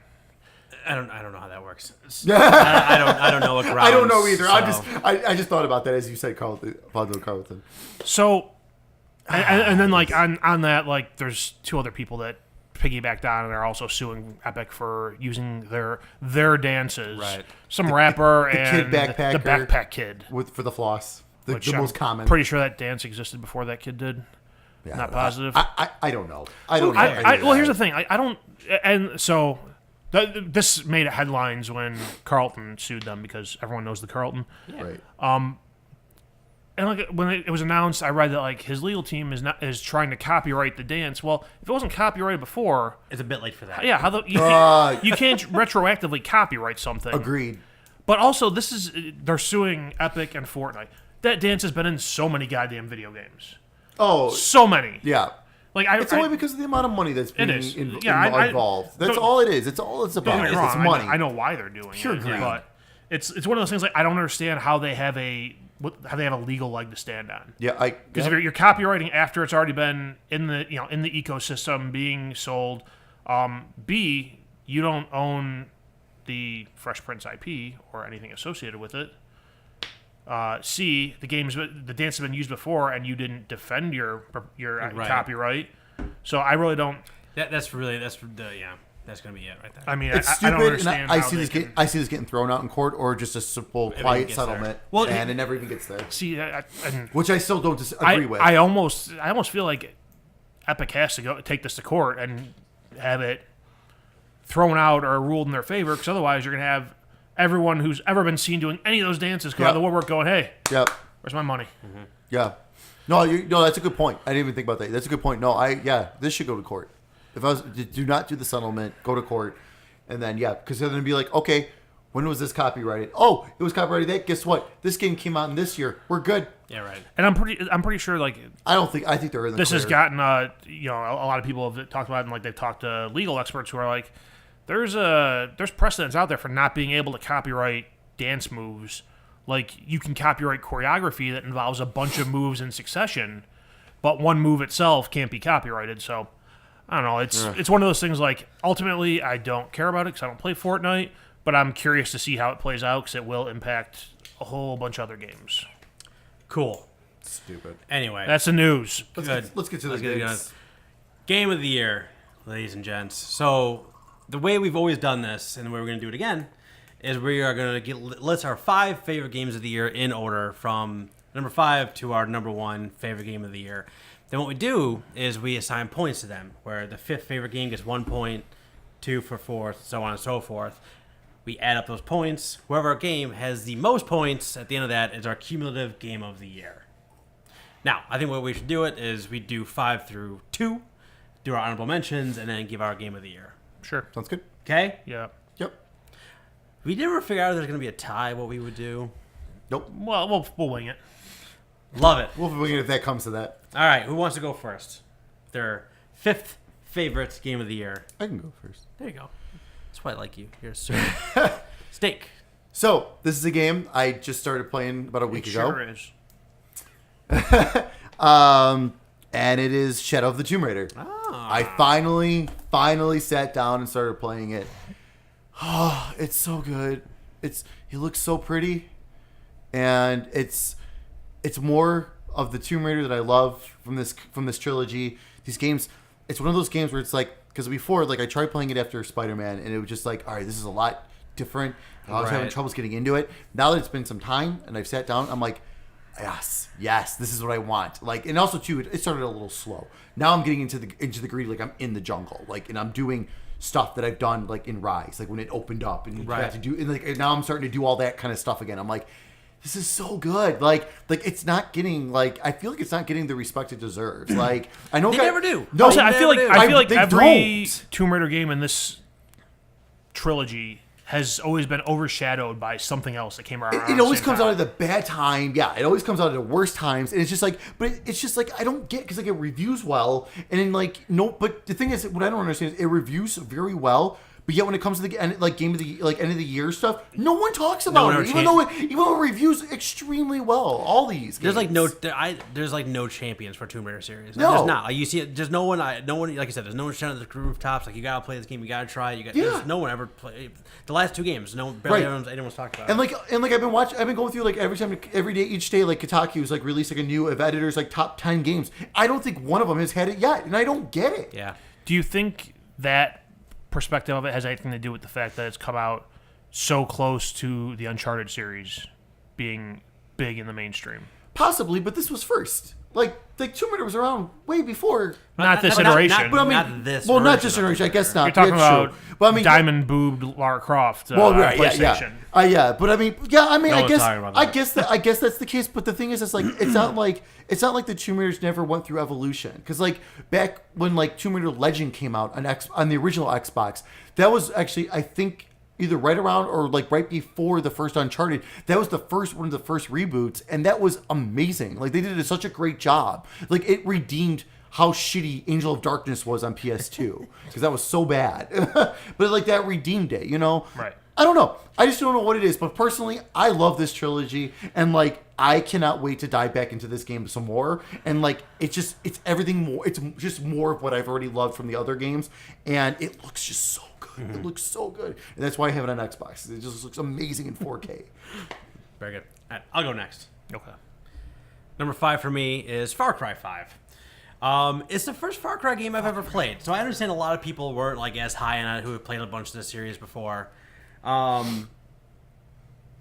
I don't know how that works. I don't know what grounds. I don't know either. So. I just thought about that as you said, Alfonso Carlton. So, and then like on that, like there's two other people that piggybacked on and are also suing Epic for using their dances. Right. Some rapper the and kid backpacker the backpack kid. For the floss, the Which most I'm common. Pretty sure that dance existed before that kid did. Yeah, Not positive. I don't know. I don't know. Well, here's the thing. I don't. And so this made headlines when Carlton sued them because everyone knows the Carlton. Yeah. Right. And like when it was announced, I read that like his legal team is trying to copyright the dance. Well, if it wasn't copyrighted before, It's a bit late for that. yeah, you can't retroactively copyright something. Agreed. But also, they're suing Epic and Fortnite. That dance has been in so many goddamn video games. Oh, So many. yeah. Like It's only because of the amount of money that's being is. Yeah, involved. That's don't- all it is. It's all it's Don't about. get me wrong. It's money. I know why they're doing Pure it, greed. but it's one of those things like I don't understand how they have a legal leg to stand on. Yeah, Because if you're copywriting after it's already been in the ecosystem being sold, B, you don't own the Fresh Prince IP or anything associated with it. C, the dance has been used before and you didn't defend your Right. copyright. So I really don't. That's gonna be it right there. I mean, it's I stupid. don't understand. I how see they this. can- I see this getting thrown out in court, or just a simple, quiet gets there. settlement, Well, and it never even gets there. See, Which I still don't agree with. I almost feel like Epic has to go take this to court and have it thrown out or ruled in their favor, because otherwise you're gonna have everyone who's ever been seen doing any of those dances come out of the woodwork going, "Hey, Yep. where's my money?" Yeah. No, that's a good point. I didn't even think about that. That's a good point. No, this should go to court. If I was do not do the settlement, go to court, and then because they're gonna be like, okay, when was this copyrighted? Oh, it was copyrighted. That guess what? This game came out in this year. We're good. Yeah, right. And I'm pretty sure like I think they're in the this has clear. gotten a lot of people have talked about it, and like they've talked to legal experts who are like, there's precedents out there for not being able to copyright dance moves. Like you can copyright choreography that involves a bunch of moves in succession, but one move itself can't be copyrighted. So I don't know. It's one of those things. Like ultimately, I don't care about it because I don't play Fortnite, but I'm curious to see how it plays out because it will impact a whole bunch of other games. Cool. Stupid. Anyway, That's the news. Let's get to the games. Game of the year, ladies and gents. So the way we've always done this, and the way we're going to do it again, is we are going to list our 5 favorite games of the year in order from number 5 to our number 1 favorite game of the year. Then what we do is we assign points to them, where the 5th favorite game gets 1 point, 2 for 4th, so on and so forth. We add up those points. Whoever game has the most points at the end of that is our cumulative game of the year. Now, I think what we should do it is we do 5 through 2, do our honorable mentions, and then give our game of the year. Sure. Sounds good. Okay? Yeah. Yep. We never figure out if there's going to be a tie, what we would do. Nope. Well, we'll wing it. Love it. We'll wing it if that comes to that. All right, who wants to go first? Their 5th favorite game of the year. I can go first. There you go. That's why I like you. You're a sir. Steak. So this is a game I just started playing about a week It ago. sure is. And it is Shadow of the Tomb Raider. Ah. I finally sat down and started playing it. Oh, it's so good. It looks so pretty, and it's more of the Tomb Raider that I love from this trilogy. These games, it's one of those games where it's like, because before, like I tried playing it after Spider-Man, and it was just like, all right, this is a lot different. I was having troubles getting into it. Now that it's been some time and I've sat down, I'm like, yes, this is what I want. Like, and also too, it started a little slow. Now I'm getting into the greedy, like I'm in the jungle, like, and I'm doing stuff that I've done like in Rise, like when it opened up, and you have to do, and like and now I'm starting to do all that kind of stuff again. I'm like, this is so good. Like it's not getting I feel like it's not getting the respect it deserves. Like I know They never do. No, I feel like they every don't. Tomb Raider game in this trilogy has always been overshadowed by something else that came around. It always comes out at the bad time. Yeah, it always comes out at the worst times, and it's just like, but it's just like I don't get because like it reviews well, and then like no, but the thing is, what I don't understand is it reviews very well. But yet, when it comes to the end, like game of the end of the year stuff, no one talks about it. Even though it reviews extremely well, all these. There's games. there's no champions for Tomb Raider series. No. There's not. Like, you see it. There's no one. Like I said, there's no one shouting at the rooftops. Like you gotta play this game. You gotta try it. There's no one ever play the last 2 games. Barely anyone's talked about. And like I've been going through like every day, each day, like Kotaku's like released like a new of editors like top 10 games. I don't think one of them has had it yet, and I don't get it. Yeah. Do you think that perspective of it has anything to do with the fact that it's come out so close to the Uncharted series being big in the mainstream? Possibly, but this was first. Like Tomb Raider was around way before. Not this iteration. But I mean, not this not this iteration. I guess not. You're talking about true. But I mean, diamond boobed Lara Croft. right, PlayStation. Yeah. But I mean, I guess talking about that. I guess that's the case. But the thing is, it's like it's not like the Tomb Raiders never went through evolution. Because like back when like Tomb Raider Legend came out on the original Xbox, that was actually I think either right around or like right before the first Uncharted. That was one of the first reboots, and that was amazing. Like they did such a great job. Like it redeemed how shitty Angel of Darkness was on PS2 because that was so bad. But like that redeemed it, you know? Right. I don't know. I just don't know what it is. But personally, I love this trilogy, and like I cannot wait to dive back into this game some more. And like it's everything more. It's just more of what I've already loved from the other games, and it looks just so good. Mm-hmm. It looks so good, and that's why I have it on Xbox. It just looks amazing in 4K. Very good. All right, I'll go next. Okay. Number 5 for me is Far Cry 5. It's the first Far Cry game I've ever played, so I understand a lot of people weren't like as high on it who had played a bunch of this series before. Not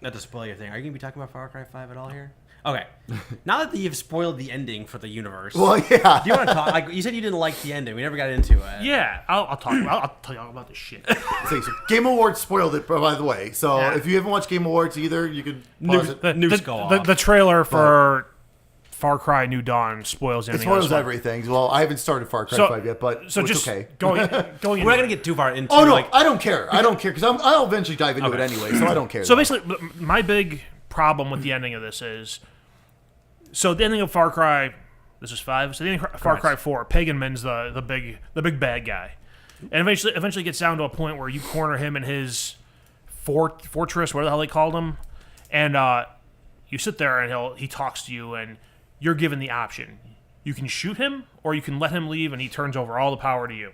to spoil your thing. Are you going to be talking about Far Cry 5 at all here? Okay. Now that you've spoiled the ending for the universe, well, yeah. Do you want to talk? Like you said, you didn't like the ending. We never got into it. Yeah, I'll talk. I'll tell you all about this shit. So Game Awards spoiled it, by the way. So Yeah. if you haven't watched Game Awards either, you can pause it. Nukes go off. The trailer for Far Cry New Dawn spoils It anything. spoils everything. Well, I haven't started Far Cry 5 yet, but so it's just okay. going. We're not going to get too far into. Oh no, like, I don't care. I don't care because I'll eventually dive into it anyway, so I don't care. So basically, my big problem with the ending of this is, so the ending of Far Cry, this is 5. So the ending of Far Cry 4, Pagan Min's the big bad guy, and eventually gets down to a point where you corner him in his fortress, whatever the hell they called him, and you sit there and he talks to you, and you're given the option: you can shoot him, or you can let him leave, and he turns over all the power to you.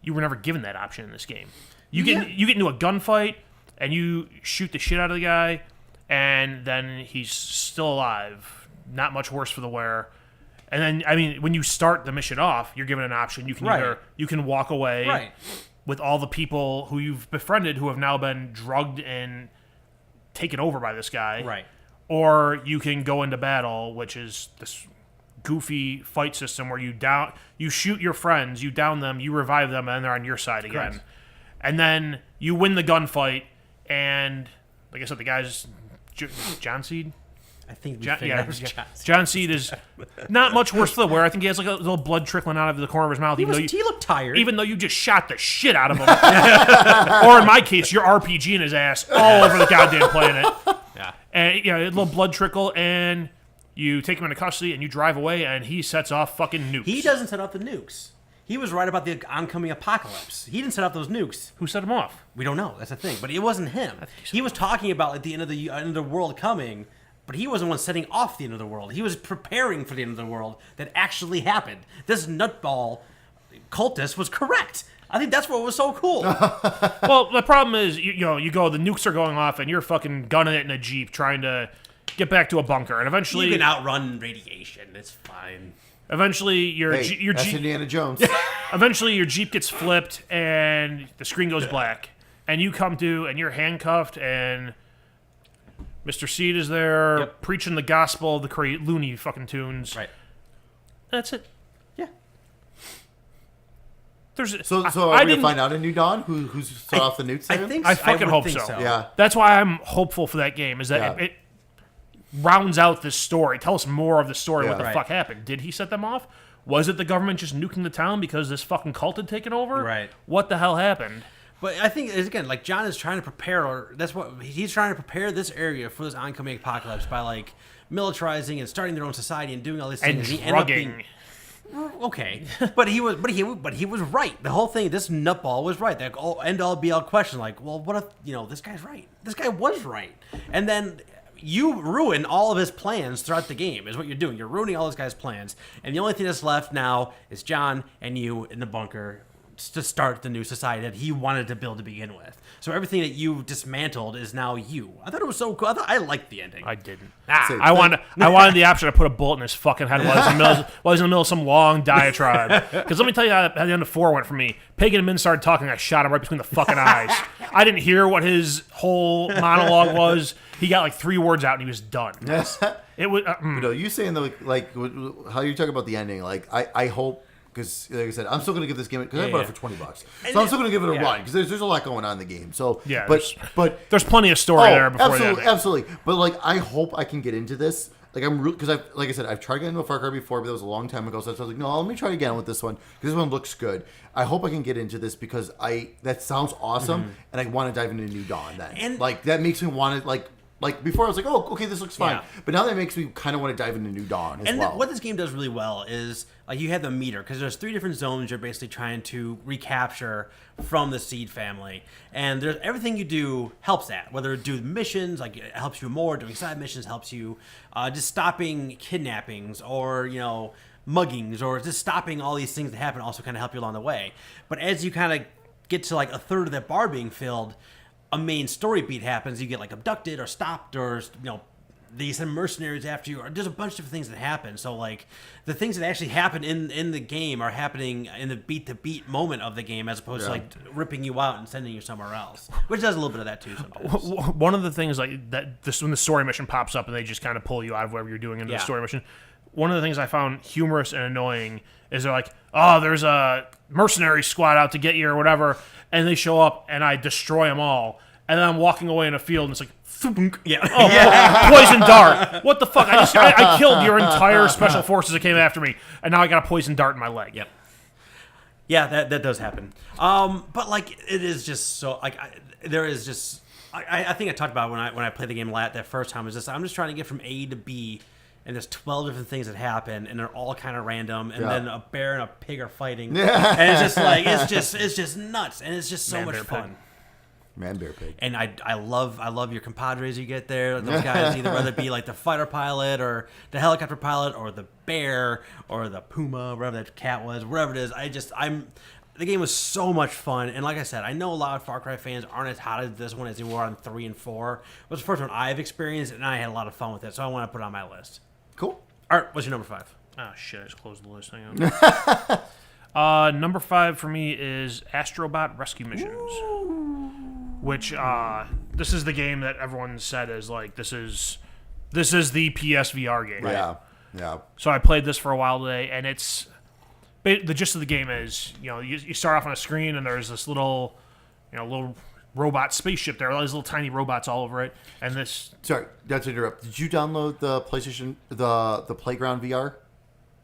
You were never given that option in this game. You get into a gunfight, and you shoot the shit out of the guy, and then he's still alive. Not much worse for the wear. And then, I mean, when you start the mission off, you're given an option. You can either you can walk away with all the people who you've befriended who have now been drugged and taken over by this guy, or you can go into battle, which is this goofy fight system where you shoot your friends, you down them, you revive them, and they're on your side again. Correct. And then you win the gunfight, and like I said, the guy's John Seed. I think John Seed is not much worse for the wear. I think he has like a little blood trickling out of the corner of his mouth. He looked tired. Even though you just shot the shit out of him. Or in my case, you're RPGing his ass all over the goddamn planet. Yeah. And a little blood trickle, and you take him into custody, and you drive away, and he sets off fucking nukes. He doesn't set off the nukes. He was right about the oncoming apocalypse. He didn't set off those nukes. Who set him off? We don't know. That's the thing. But it wasn't him. He was talking about like the end of the world coming. But he wasn't one setting off the end of the world. He was preparing for the end of the world that actually happened. This nutball cultist was correct. I think that's what was so cool. Well, the problem is, you go, the nukes are going off, and you're fucking gunning it in a Jeep trying to get back to a bunker. And eventually... You can outrun radiation. It's fine. Eventually, your that's Jeep... Indiana Jones. Eventually, your Jeep gets flipped, and the screen goes black. And you come to, and you're handcuffed, and... Mr. Seed is there preaching the gospel of the loony fucking tunes. Right. That's it. Yeah. So are we going to find out in New Dawn who's set off the nukes? I think I fucking hope think so. Yeah. That's why I'm hopeful for that game, is that it rounds out this story. Tell us more of the story. What the fuck happened? Did he set them off? Was it the government just nuking the town because this fucking cult had taken over? Right. What the hell happened? But I think again, like John is trying to prepare, or that's what he's trying to prepare this area for this oncoming apocalypse by like militarizing and starting their own society and doing all these things. And he ended up drugging. okay, but he was right. The whole thing, this nutball was right. That end all be all question, like, well, what if this guy's right? This guy was right, and then you ruin all of his plans throughout the game. Is what you're doing. You're ruining all this guy's plans, and the only thing that's left now is John and you in the bunker to start the new society that he wanted to build to begin with. So everything that you dismantled is now you. I thought it was so cool. I liked the ending. I didn't. Same. I wanted the option to put a bullet in his fucking head while he's in the middle of some long diatribe. Because let me tell you how the end of 4 went for me. Pagan and Min started talking. I shot him right between the fucking eyes. I didn't hear what his whole monologue was. He got like 3 words out and he was done. It was. You saying like how you talk about the ending? Like I hope. Because, like I said, I'm still going to give this game because I bought it for $20, so I'm still going to give it a run because there's a lot going on in the game. So yeah, but there's plenty of story there before absolutely. But like, I hope I can get into this. Like because like I said, I've tried getting into a Far Cry before, but that was a long time ago. So I was like, no, let me try again with this one because this one looks good. I hope I can get into this because that sounds awesome, and I want to dive into New Dawn. Then and like that makes me want to like before I was like, oh, okay, this looks fine. Yeah. But now that makes me kind of want to dive into New Dawn as well. And what this game does really well is like you have the meter because there's 3 different zones you're basically trying to recapture from the Seed family, and there's everything you do helps that. Whether do missions, like it helps you more. Doing side missions helps you. Just stopping kidnappings or muggings or just stopping all these things that happen also kind of help you along the way. But as you kind of get to like a third of that bar being filled, a main story beat happens. You get like abducted or stopped, or they send mercenaries after you, or there's a bunch of different things that happen. So like the things that actually happen in the game are happening in the beat to beat moment of the game, as opposed to like ripping you out and sending you somewhere else, which does a little bit of that too sometimes. One of the things like that, when the story mission pops up and they just kind of pull you out of whatever you're doing into the story mission. One of the things I found humorous and annoying is they're like, oh, there's a mercenary squad out to get you or whatever, and they show up and I destroy them all, and then I'm walking away in a field and it's like, poison dart. What the fuck? I killed your entire special forces that came after me, and now I got a poison dart in my leg. Yep. Yeah, that does happen. But like it is just so like there is just I think I talked about when I played the game that first time was just I'm just trying to get from A to B. And there's 12 different things that happen, and they're all kind of random. And then a bear and a pig are fighting, and it's just like it's just nuts, and it's just so much fun. Man, bear, pig. And I love your compadres you get there. Those guys either whether it be like the fighter pilot or the helicopter pilot or the bear or the puma, whatever that cat was, whatever it is. The game was so much fun, and like I said, I know a lot of Far Cry fans aren't as hot as this one as they were on 3 and 4. It was the first one I've experienced, and I had a lot of fun with it, so I want to put it on my list. Cool. All right, what's your number 5? Oh, shit, I just closed the list. Hang on. Number 5 for me is Astrobot Rescue Missions. Ooh. Which, this is the game that everyone said is like, this is the PSVR game. Right? Yeah. So I played this for a while today, and it's... The gist of the game is, you start off on a screen, and there's this little robot spaceship there. All these little tiny robots all over it, and this. Sorry, not to interrupt. Did you download the PlayStation, the Playground VR?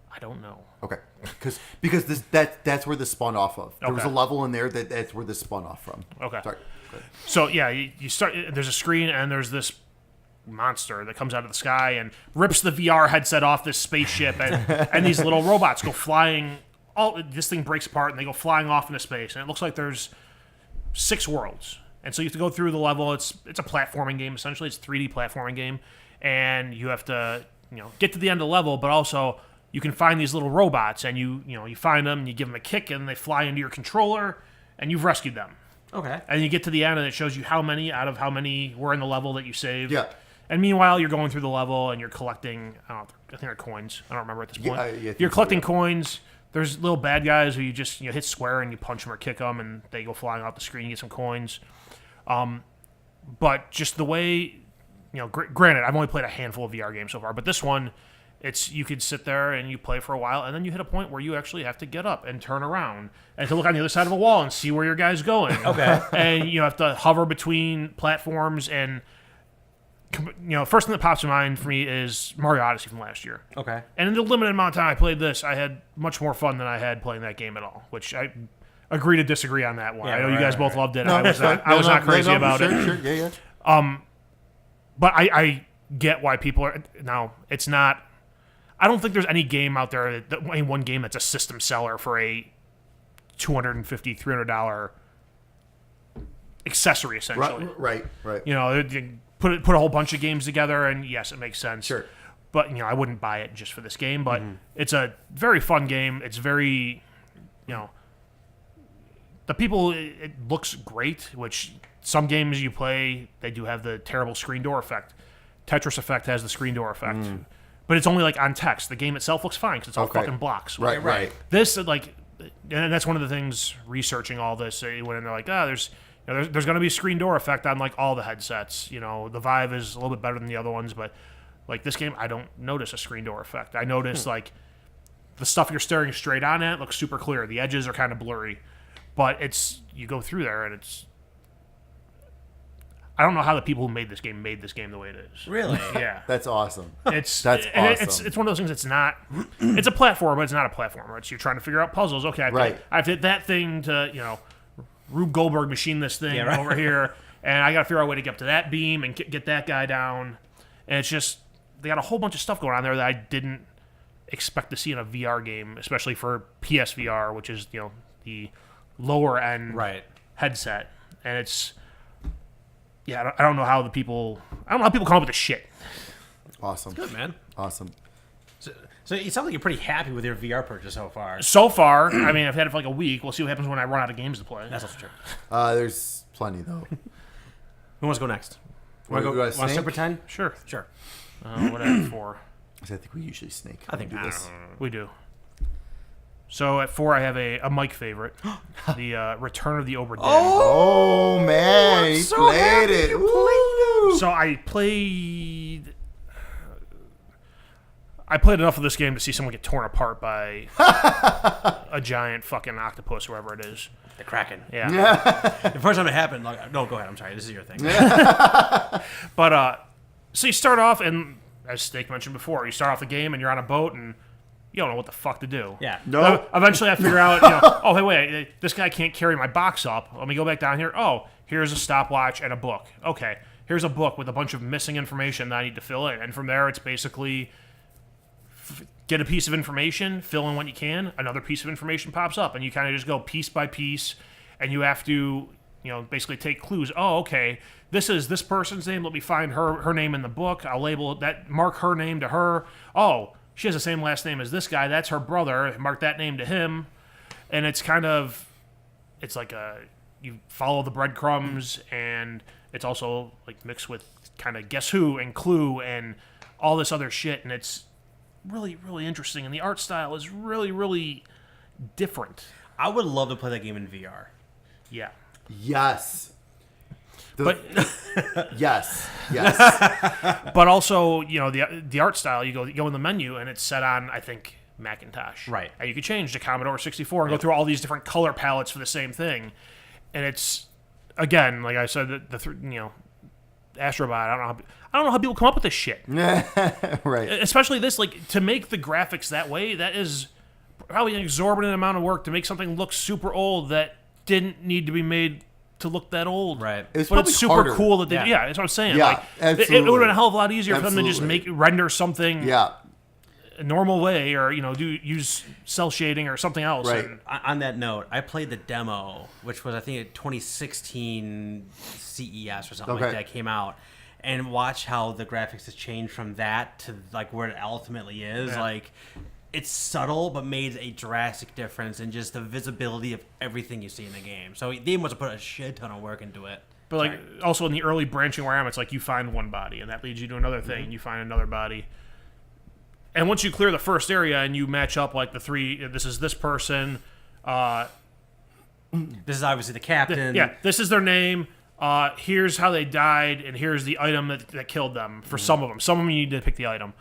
I don't know. Okay, because that's where this spun off of. There was a level in there that's where this spun off from. Okay. Sorry. So yeah, you start. There's a screen, and there's this monster that comes out of the sky and rips the VR headset off this spaceship, and these little robots go flying. This thing breaks apart and they go flying off into space, and it looks like there's 6 worlds, and so you have to go through the level. It's a platforming game essentially. It's a 3D platforming game, and you have to get to the end of the level, but also you can find these little robots, and you find them and you give them a kick, and they fly into your controller, and you've rescued them. Okay. And you get to the end, and it shows you how many out of how many were in the level that you saved. Yeah. And meanwhile, you're going through the level, and you're collecting. I think they're coins. I don't remember at this point. You're collecting coins. There's little bad guys who you just hit square and you punch them or kick them, and they go flying off the screen. You get some coins. But just the way, granted, I've only played a handful of VR games so far, but this one, you could sit there and you play for a while, and then you hit a point where you actually have to get up and turn around and to look on the other side of a wall and see where your guy's going. Okay. And you have to hover between platforms, and first thing that pops in mind for me is Mario Odyssey from last year. Okay. And in the limited amount of time I played this, I had much more fun than I had playing that game at all, which I agree to disagree on that one. Yeah, I know you right, guys right, both right. loved it. No, I was not crazy about it. Sure, yeah. But I get why people are now. It's not. I don't think there's any game out there any one game that's a system seller for a $250, $300 accessory essentially. Right. You know, you put a whole bunch of games together, and yes, it makes sense. Sure. But I wouldn't buy it just for this game. But it's a very fun game. It's very, the people. It looks great. Which some games you play, they do have the terrible screen door effect. Tetris Effect has the screen door effect, but it's only like on text. The game itself looks fine because it's all fucking blocks. Right. This and that's one of the things researching all this. When they're like, there's going to be a screen door effect on like all the headsets. The Vive is a little bit better than the other ones, but like this game, I don't notice a screen door effect. I notice like the stuff you're staring straight on at looks super clear. The edges are kind of blurry, but you go through there and it's. I don't know how the people who made this game the way it is. Really? Yeah. That's awesome. It's That's awesome. It's one of those things. It's not. It's a platformer, but it's not a platformer. It's you're trying to figure out puzzles. Okay, I have to hit that thing to Rube Goldberg machine this thing over here, and I got to figure out a way to get up to that beam and get that guy down. And it's just they got a whole bunch of stuff going on there that I didn't expect to see in a VR game, especially for PSVR, which is the lower end headset, and it's. Yeah, I don't know how people come up with this shit. Awesome. Good, man. Awesome. So you sound like you're pretty happy with your VR purchase so far. So far, I mean, I've had it for like a week. We'll see what happens when I run out of games to play. That's also true. There's plenty though. Who wants to go next? Want to go Want to snake? start pretend? Sure. Sure. What I have 4? I think we usually snake. I think do this. We do. So at 4, I have a Mike favorite, the Return of the Obra Dinn. Oh man, he so played happy it. you Woo! So I played enough of this game to see someone get torn apart by a giant fucking octopus, wherever it is. The Kraken. Yeah. The first time it happened, no, go ahead. I'm sorry. This is your thing. But so you start off, and as Steak mentioned before, you start off the game and you're on a boat and you don't know what the fuck to do. Yeah. No. Eventually I figure out, oh, hey, wait, this guy can't carry my box up. Let me go back down here. Oh, here's a stopwatch and a book. Okay, here's a book with a bunch of missing information that I need to fill in. And from there, it's basically get a piece of information, fill in what you can, another piece of information pops up, and you kind of just go piece by piece, and you have to, basically take clues. Oh, okay, this is this person's name. Let me find her name in the book. I'll label that, mark her name to her. Oh, she has the same last name as this guy. That's her brother. Mark that name to him. And it's like you follow the breadcrumbs, and it's also like mixed with kind of Guess Who and Clue and all this other shit. And it's really, really interesting. And the art style is really, really different. I would love to play that game in VR. Yeah. Yes. But Yes. but also, the art style, you go in the menu and it's set on, I think, Macintosh. Right. And you could change to Commodore 64 and go through all these different color palettes for the same thing. And it's, again, like I said, Astrobot, I don't know how people come up with this shit. Right. Especially this, like, to make the graphics that way, that is probably an exorbitant amount of work to make something look super old that didn't need to be made to look that old. Right. It's but it's super harder. cool that they, Yeah. that's what I'm saying. Yeah, Like, it would absolutely. have been a hell of a lot easier for them to just Absolutely. render something Yeah. a normal way, or use cell shading or something else. Right. And On that note, I played the demo, which was, I think, a 2016 CES or something like Okay. that came out, and watch how the graphics has changed from that to like where it ultimately is. Yeah. Like, it's subtle, but made a drastic difference in just the visibility of everything you see in the game. So they must have put a shit ton of work into it. But like also in the early branching where I am, it's like you find one body and that leads you to another thing, and you find another body. And once you clear the first area and you match up like the three, this is this person, This is obviously the captain. yeah, this is their name. Here's how they died, and here's the item that killed them. For some of them, you need to pick the item,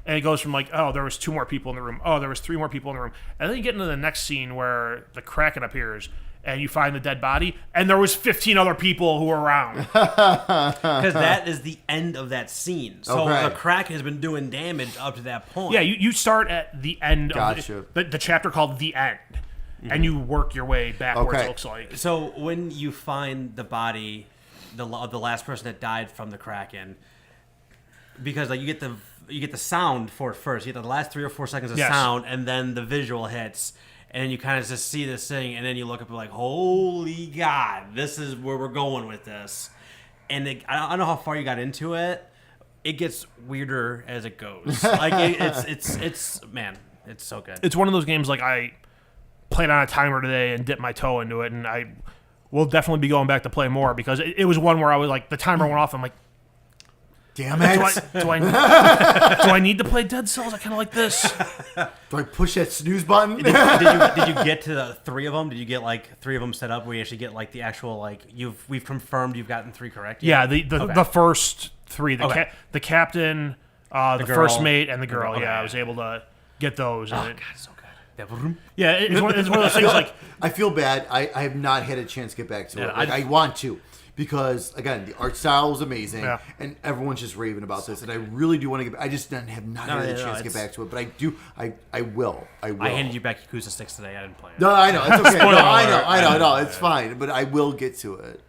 and it goes from like, oh, there was 2 more people in the room. Oh, there was 3 more people in the room, and then you get into the next scene where the Kraken appears, and you find the dead body, and there was 15 other people who were around. Because that is the end of that scene. So Okay. the Kraken has been doing damage up to that point. Yeah, you start at the end Gotcha. of the chapter called The End. and you work your way backwards. Okay. It looks like. So when you find the body, the last person that died from the Kraken, because like you get the sound for it first. You get the last 3 or 4 seconds of sound, and then the visual hits, and then you kind of just see this thing, and then you look up and like, holy God, this is where we're going with this. And I don't know how far you got into it. It gets weirder as it goes. Like it's man, it's so good. It's one of those games like I played on a timer today and dipped my toe into it, and I will definitely be going back to play more because it was one where I was like, the timer went off. I'm like, damn it! do I need to play Dead Cells? I kind of like this. Do I push that snooze button? Did you get to the 3 of them? Did you get like 3 of them set up where you actually get like the actual like we've confirmed you've gotten 3 correct? Yeah, the first 3, the captain, the girl, first mate, and the girl. Okay. Yeah, I was able to get those. Oh And God, it's so good. yeah, it's one of those things like I feel bad. I have not had a chance to get back to it. Yeah, Like, I want to. Because again, the art style is amazing, and everyone's just raving about this, and I really do want to get. I just have not had a chance to get back to it, but I do. I will. I handed you back Yakuza 6 today. I didn't play it. No, I know it's okay. No, I know. It's fine, but I will get to it.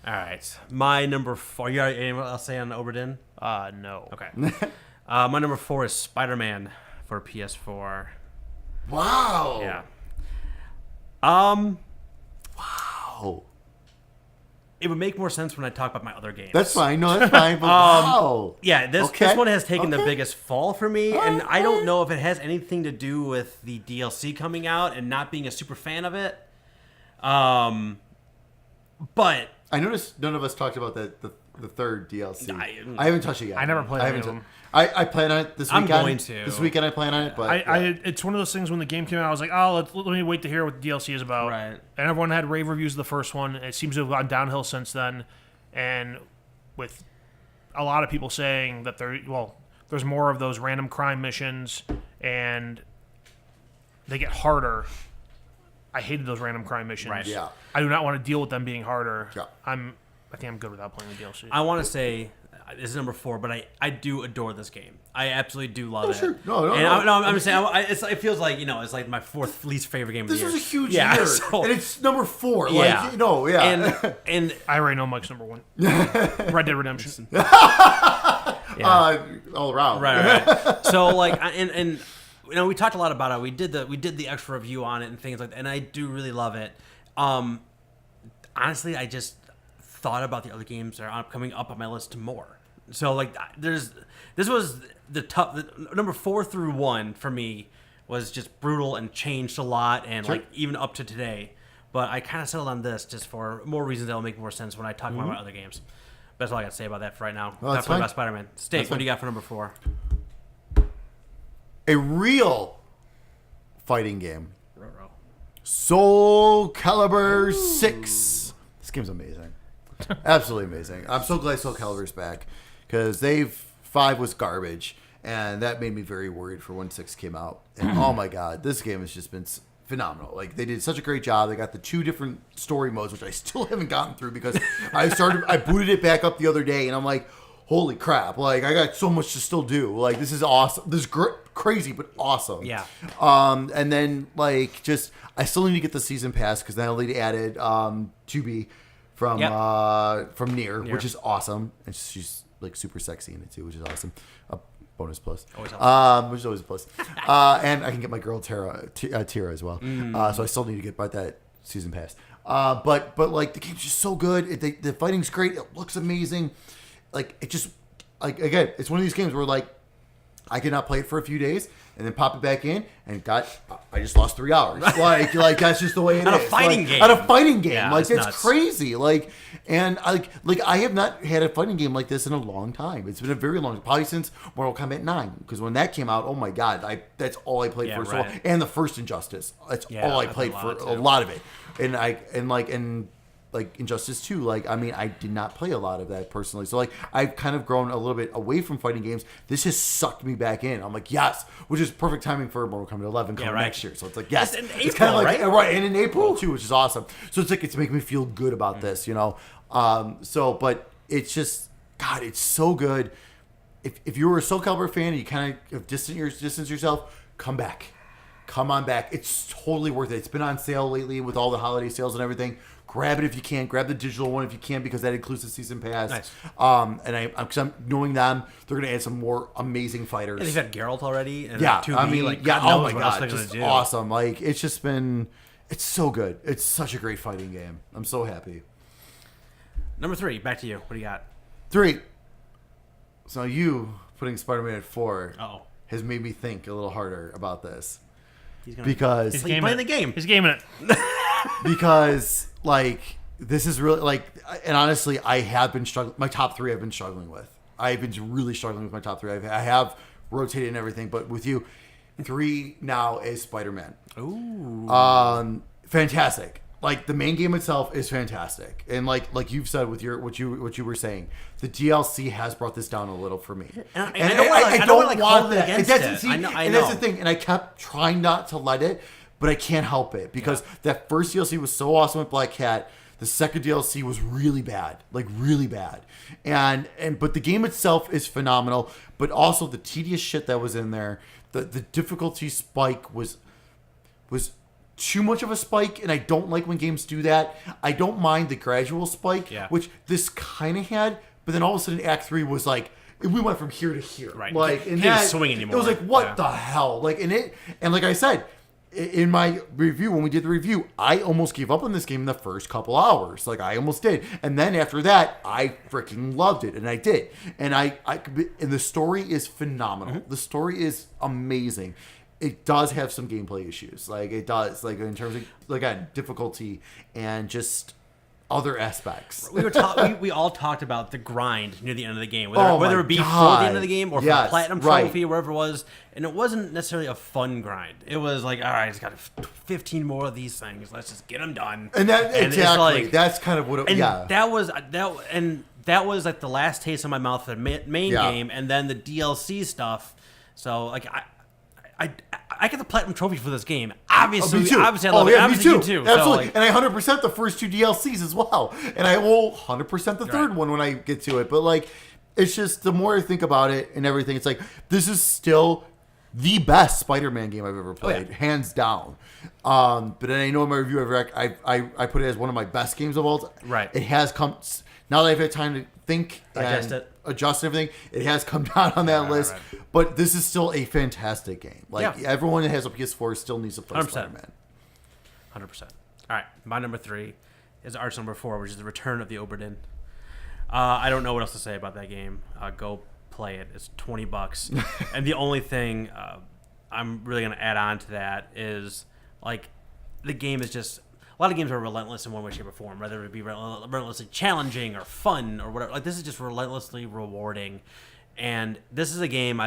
All right, my number 4. You got anyone else say on Oberdin? no. Okay. My number 4 is Spider-Man for PS4. Wow. Yeah. Wow. It would make more sense when I talk about my other games. That's fine. No, that's fine. But wow. Yeah, this one has taken the biggest fall for me, and I don't know if it has anything to do with the DLC coming out and not being a super fan of it. But I noticed none of us talked about the third DLC. I haven't touched it yet. I never played any of them. I plan on it this weekend. I'm going to. This weekend I plan on it, but It's one of those things when the game came out, I was like, oh, let me wait to hear what the DLC is about. Right. And everyone had rave reviews of the first one. It seems to have gone downhill since then. And with a lot of people saying that there's more of those random crime missions and they get harder. I hated those random crime missions. Right. Yeah. I do not want to deal with them being harder. Yeah. I think I'm good without playing the DLC. I want to say this is number 4, but I do adore this game. I absolutely do love it. Sure. No. I'm just saying, it feels like it's like my 4th least favorite game of the year. This was a huge year, so, and it's number 4. Yeah. And I already know Mike's number 1. Red Dead Redemption. all around. Right. So like, and we talked a lot about it. We did the extra review on it and things like that, and I do really love it. Honestly, I just thought about the other games that are coming up on my list more. So like, this was the number 4 through 1 for me was just brutal and changed a lot, and like even up to today. But I kind of settled on this just for more reasons that will make more sense when I talk about my other games. That's all I got to say about that for right now. Well, Not talking about Spider-Man. Steak, what do you got for number 4? A real fighting game. Ruh-roh. Soul Calibur 6. This game's amazing. Absolutely amazing. I'm so glad Soul Calibur's back because 5 was garbage, and that made me very worried for when 6 came out. And oh my God, this game has just been phenomenal. Like, they did such a great job. They got the 2 different story modes, which I still haven't gotten through because I booted it back up the other day, and I'm like, holy crap! Like, I got so much to still do. Like, this is awesome. This is crazy, but awesome. Yeah. And then like I still need to get the season pass because now they added 2B from Nier, which is awesome, and she's like super sexy in it too, which is awesome. A bonus plus. Which is always a plus. And I can get my girl Tira as well. So I still need to get that season pass. But like the game's just so good. The fighting's great. It looks amazing. Like, it just, like, again, it's one of these games where like I could not play it for a few days and then pop it back in and I just lost 3 hours. Like that's just the way it is. At a fighting game. At a fighting game. Yeah, like, that's nuts. crazy. Like, and I have not had a fighting game like this in a long time. It's been a very long time. Probably since Mortal Kombat 9. Because when that came out, oh my God, that's all I played for. Right. So, and the first Injustice. That's all I played for a lot of it. And like Injustice 2, like, I mean, I did not play a lot of that personally. So like, I've kind of grown a little bit away from fighting games. This has sucked me back in. I'm like, yes, which is perfect timing for Mortal Kombat 11 coming next year. So it's like, yes, it's in it's kind of April, like right? and in April too, which is awesome. So it's like, it's making me feel good about this, you know. But it's just, God, it's so good. If you were a Soul Calibur fan and you kind of distance yourself, come back. come on back. It's totally worth it. It's been on sale lately with all the holiday sales and everything. Grab it if you can. Grab the digital one if you can, because that includes the season pass. Nice. I'm knowing them, they're going to add some more amazing fighters. And they've had Geralt already. And Yeah, 2B, I mean, like, yeah. God Oh knows my what else god, they're gonna just do. awesome. Like, it's just been, it's so good. It's such a great fighting game. I'm so happy. Number 3, back to you. What do you got? 3. So you putting Spider-Man at 4 Oh, has made me think a little harder about this he's gonna because He's playing gaming the game. He's gaming it. because like this is really like, and honestly, I have been struggling. My top 3 I've been struggling with. I've been really struggling with my top 3. I have rotated and everything, but with you, 3 now is Spider-Man. Ooh. Fantastic. Like, the main game itself is fantastic, and like you've said with your what you were saying, the DLC has brought this down a little for me. And I don't wanna want hold it that. against That's, it. see, I and know. that's the thing. And I kept trying not to let it, but I can't help it because that first DLC was so awesome with Black Cat. The second DLC was really bad, like really bad, and but the game itself is phenomenal. But also the tedious shit that was in there, the difficulty spike was too much of a spike, and I don't like when games do that. I don't mind the gradual spike, which this kind of had, but then all of a sudden Act 3 was like, we went from here to here. Right. Like, and Can't that, swing anymore. It was like, what Yeah. the hell? Like, and like I said, in my review, when we did the review, I almost gave up on this game in the first couple hours. Like, I almost did. And then after that, I freaking loved it, and I did. And and the story is phenomenal. Mm-hmm. The story is amazing. It does have some gameplay issues. Like, it does, like, in terms of, like, difficulty and just other aspects. We all talked about the grind near the end of the game, whether it be for the end of the game or for the platinum trophy, or wherever it was. And it wasn't necessarily a fun grind. It was like, all right, it's got 15 more of these things. Let's just get them done. And that it's exactly. like, That's kind of what it. and Yeah. that was like the last taste in my mouth for the main game, and then the DLC stuff. So like I get the platinum trophy for this game. Obviously, me too. obviously I love it. Obviously you too. Absolutely. So, like, And I 100% the first 2 DLCs as well. And I will 100% the third one when I get to it. But like, it's just, the more I think about it and everything, it's like, this is still the best Spider-Man game I've ever played, hands down. But then I know in my review, I put it as one of my best games of all time. Right. It has come, now that I've had time to think Digest and it. adjust everything, it has come down on that list. right. But this is still a fantastic game. Like, everyone that has a PS4 still needs to play 100%. Spider-Man. 100%. All right, my number 3 is Arch number 4, which is the Return of the Oberdin. I don't know what else to say about that game. Go play it. It's $20, and the only thing I'm really gonna add on to that is, like, the game is just, a lot of games are relentless in one way, shape, or form, whether it be relentlessly challenging or fun or whatever. Like, this is just relentlessly rewarding, and this is a game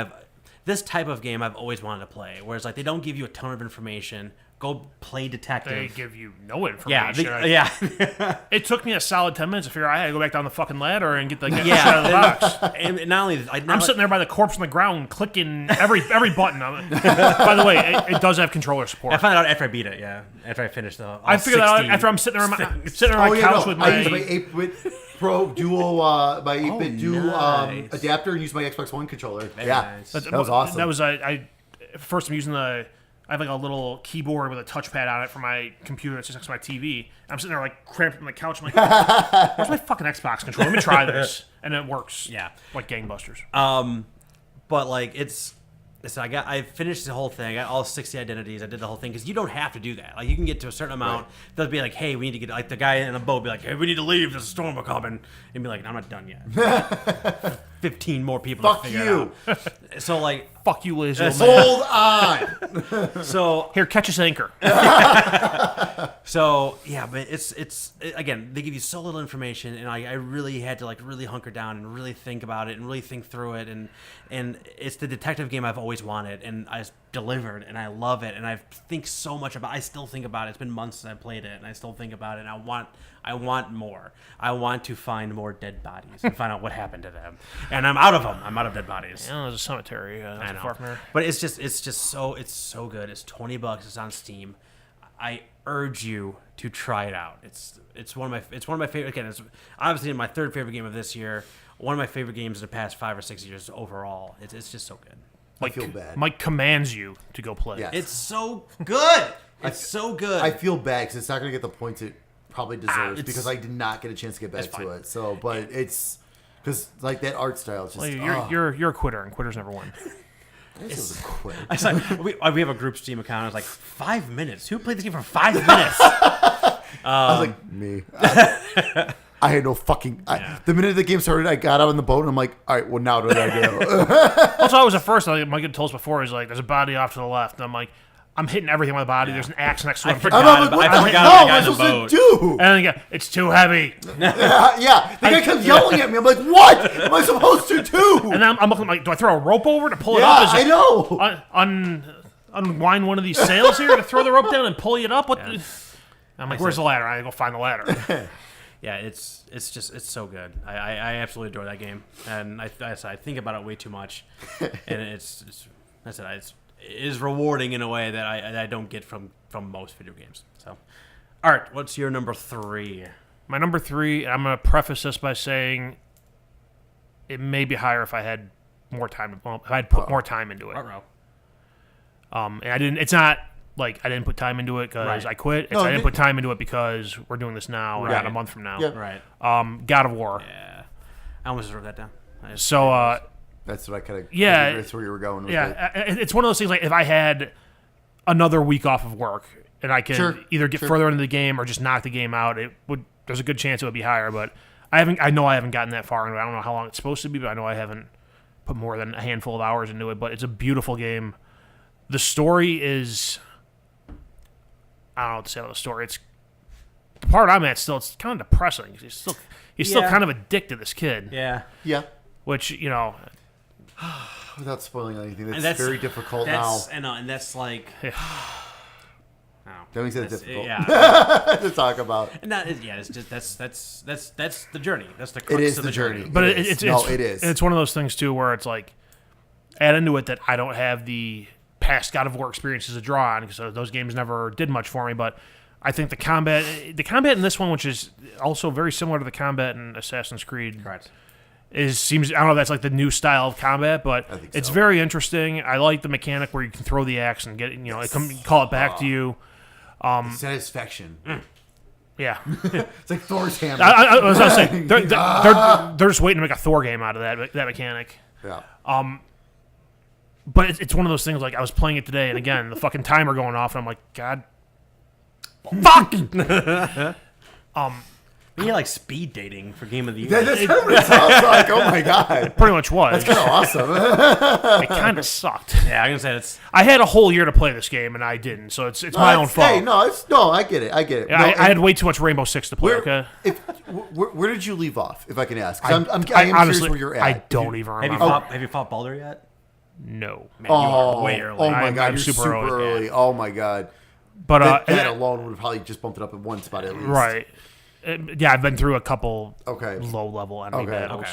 this type of game I've always wanted to play, where it's like they don't give you a ton of information. Go play detective. They give you no information. Yeah. It took me a solid 10 minutes to figure out I had to go back down the fucking ladder and get the shit out of the box. And not only I'm sitting there by the corpse on the ground, clicking every button on it. By the way, it does have controller support. I found out after I beat it. Yeah, after I finished the. I figured that out after I'm sitting there on my couch with my. I use my 8-bit Pro Dual, my 8-bit Dual nice. adapter, and use my Xbox One controller. Very Nice. nice. That was awesome. That was first I'm using I have like a little keyboard with a touchpad on it for my computer that's just next to my TV. I'm sitting there like cramped on the couch. I'm like, where's my fucking Xbox controller? Let me try this, and it works. Yeah, like gangbusters. But like I finished the whole thing. I got all 60 identities. I did the whole thing because you don't have to do that. Like, you can get to a certain amount. Right. They'll be like, hey, we need to get, like, the guy in the boat be like, hey, we need to leave. There's a storm coming. And be like, I'm not done yet. 15 more people to figure it out. So like, Fuck you, Liz. Hold on. so Here, catch us anchor. So yeah, but again, they give you so little information, and I really had to like really hunker down and really think about it and really think through it, and it's the detective game I've always wanted, and I delivered, and I love it, and I think so much about. I still think about it. It's been months since I played it, and I still think about it, and I want more. I want to find more dead bodies and find out what happened to them, and I'm out of them. I'm out of dead bodies. Yeah, there's a cemetery. I know. Far from here. But it's so good. It's $20. It's on Steam. I urge you to try it out. It's one of my favorite. Again, it's obviously my third favorite game of this year. One of my favorite games in the past 5 or 6 years overall. It's just so good. I feel bad. Mike commands you to go play. Yes. It's so good. It's so good. I feel bad because it's not going to get the points it probably deserves it's- because I did not get a chance to get back It's to fine. it. So, but it's because like that art style is just. Like, you're a quitter, and quitters never win. This is a quit. It's like, we have a group Steam account. It's like 5 minutes. Who played this game for 5 minutes? I was like me. I had no fucking. The minute the game started, I got out on the boat and I'm like, all right, well now what do I do? Also, I was at first. Like Mike had told us before. He's like, "There's a body off to the left." And I'm like, "I'm hitting everything with the body. There's an axe next to I him." forgot. I'm like, what I the forgot hell I am I got in the supposed to do? And then again, it's too heavy. Yeah, the guy kept yelling at me. I'm like, what am I supposed to do? And then I'm looking like, do I throw a rope over to pull it Yeah, up? Is I it know. unwind one of these sails here to throw the rope down and pull it up? What? I'm like, where's the ladder? I go find the ladder. Yeah, it's so good. I absolutely enjoy that game, and I think about it way too much, and it is rewarding in a way that I don't get from most video games. So, Art, what's your number 3? My number 3, I'm going to preface this by saying it may be higher if I had more time. Well, if I had put more time into it. And I didn't. It's not like I didn't put time into it because I quit. It's I didn't put time into it because we're doing this now and not a month from now. Yeah. Right. God of War. Yeah. I almost wrote that down. So That's what I kind of. Yeah. That's where you were going with it. yeah, it's one of those things. Like if I had another week off of work and I could either get further into the game or just knock the game out, it would. There's a good chance it would be higher, but I know I haven't gotten that far into it. I don't know how long it's supposed to be, but I know I haven't put more than a handful of hours into it. But it's a beautiful game. The story is. I don't know what to say about the story. It's the part I'm at still. It's kind of depressing. He's still kind of addicted to this kid. Yeah. Yeah. Which Without spoiling anything, And that's very difficult now. And that's like. That makes it difficult Yeah. to talk about. And that is, it's just that's the journey. That's the crux It is of the journey. But It it's is. It's one of those things too where it's like add into it that I don't have the past God of War experiences to draw on because those games never did much for me. But I think the combat in this one, which is also very similar to the combat in Assassin's Creed, Correct. seems I don't know if that's like the new style of combat, but it's very interesting. I like the mechanic where you can throw the axe and get it call it back to you. Satisfaction. Yeah. It's like Thor's hammer. I was gonna say they're just waiting to make a Thor game out of that mechanic. Yeah. But it's one of those things like I was playing it today, and again the fucking timer going off, and I'm like, God, fuck. We like speed dating for Game of the Year. That's kind of what it sounds like. Oh my god. Pretty much was. That's kind of awesome. It kind of sucked. Yeah, I'm gonna say it's. I had a whole year to play this game, and I didn't, so it's my own fault. Hey, no, I get it. I get it. Yeah, I had way too much Rainbow Six to play. Okay. Where did you leave off, if I can ask? I I'm honestly, curious where you're at. I don't even Have remember. have you fought Baldur yet? No. Man, you are way early. Oh my god, I'm you're super early, early. Oh my god. But That alone would have probably just bumped it up in one spot at least. right. Yeah, I've been through a couple low-level enemy Okay. battles.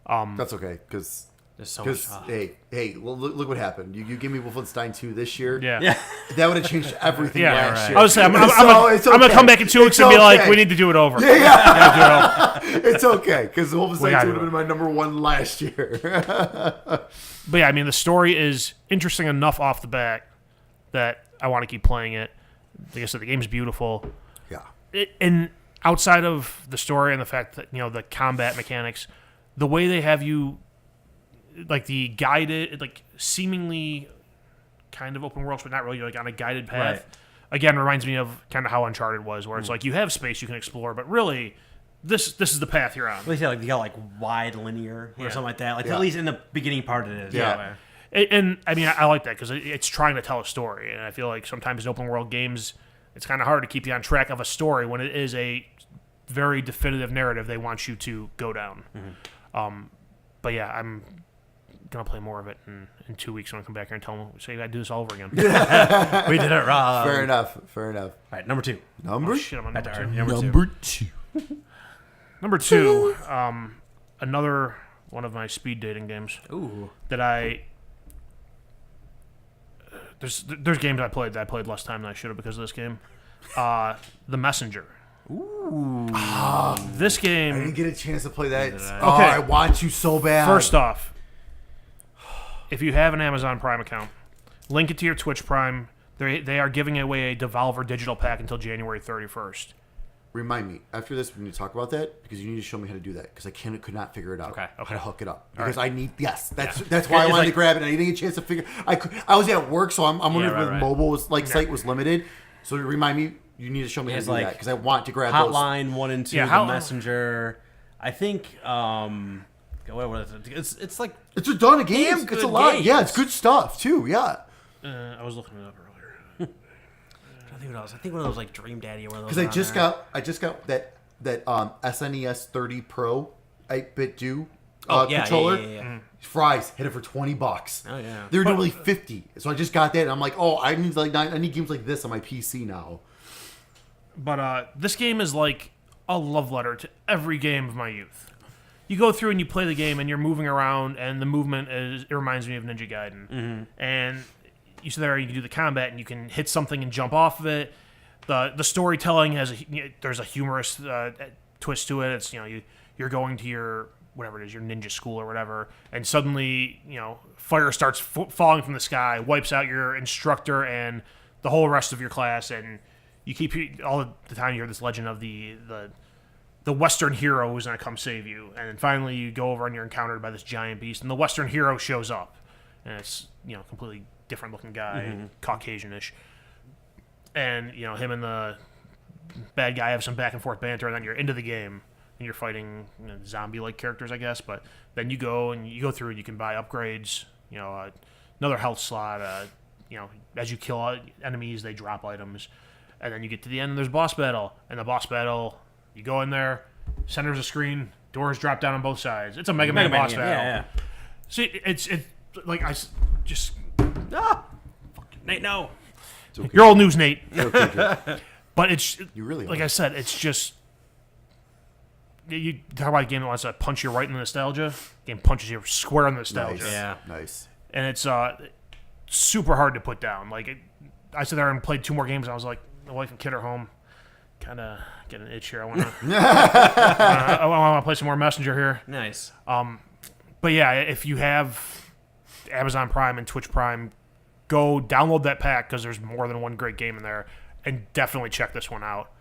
Okay. That's okay, because There's so much. hey, well, look what happened. You give me Wolfenstein 2 this year. Yeah. That would have changed everything Yeah, last right. year. I was saying, I'm it's going to okay. come back in 2 weeks It's and be like, okay. we need to do it over. Yeah. It's okay, because Wolfenstein gotta 2 would do have been my number one last year. But yeah, I mean, the story is interesting enough off the bat that I want to keep playing it. Like I said, the game's beautiful. Yeah. And outside of the story and the fact that, the combat mechanics, the way they have you, like the guided, like seemingly kind of open worlds, but not really, like on a guided path. Right. Again, reminds me of kind of how Uncharted was, where it's like you have space you can explore, but really, this is the path you're on. At least you got like wide linear or something like that. Like at least in the beginning part it is. Yeah. And I mean, I like that because it's trying to tell a story, and I feel like sometimes in open world games, it's kind of hard to keep you on track of a story when it is a very definitive narrative they want you to go down. Mm-hmm. But yeah, I'm gonna play more of it in 2 weeks when I come back here and tell them, say, I gotta do this all over again. We did it wrong. Fair enough. All right, number 2. Number? Oh, shit, I'm on number two. Number 2. Number 2, another one of my speed dating games. Ooh. That there's games I played that I played less time than I should have because of this game. The Messenger. Ooh. This game. I didn't get a chance to play that. Okay. I want you so bad. First off, if you have an Amazon Prime account, link it to your Twitch Prime. They are giving away a Devolver digital pack until January 31st. Remind me after this we need to talk about that because you need to show me how to do that because I could not figure it out. Okay. How to hook it up because right. I need that's why I wanted to grab it. I didn't get a chance to figure. I was at work, so I'm wondering if the mobile was site was limited. So remind me, you need to show me how to do that because I want to grab Hotline 1 and 2, Yeah, the Messenger. I think what is it? It's like It's a ton of games. Damn It's a good lot. games. Yeah, it's good stuff too. Yeah. I was looking it up earlier. I think what else. I think one of those like Dream Daddy or one of those. Because I just got that SNES 30 Pro 8-bit controller. Yeah. Fries hit it for $20. Oh yeah. They're normally $50. So I just got that and I'm like, oh, I need games like this on my PC now. But this game is like a love letter to every game of my youth. You go through and you play the game and you're moving around and the movement it reminds me of Ninja Gaiden. And you sit there and you can do the combat and you can hit something and jump off of it. The storytelling there's a humorous twist to it. It's you're going to your whatever it is, your ninja school or whatever, and suddenly fire starts falling from the sky, wipes out your instructor and the whole rest of your class, and you keep all the time you hear this legend of the Western hero who's gonna come save you, and then finally you go over and you're encountered by this giant beast, and the Western hero shows up, and it's completely different looking guy, Caucasian-ish, and him and the bad guy have some back and forth banter, and then you're into the game and you're fighting zombie-like characters, I guess. But then you go through and you can buy upgrades, another health slot. As you kill enemies, they drop items, and then you get to the end and there's boss battle, and the boss battle you go in there, center's a screen, doors drop down on both sides. It's a Mega Man boss battle. Yeah. See, it's like I just. Nate, no. Okay. You're old news, Nate. Okay, But it's you really like are. I said, it's just you talk about a game that wants to punch you right in the nostalgia. Game punches you square in the nostalgia, Nice. Yeah. Nice. and it's super hard to put down. I sat there and played 2 more games, and I was like, my wife and kid are home. Kind of get an itch here. I want to play some more Messenger here. Nice. But yeah, if you have Amazon Prime and Twitch Prime, go download that pack because there's more than one great game in there, and definitely check this one out.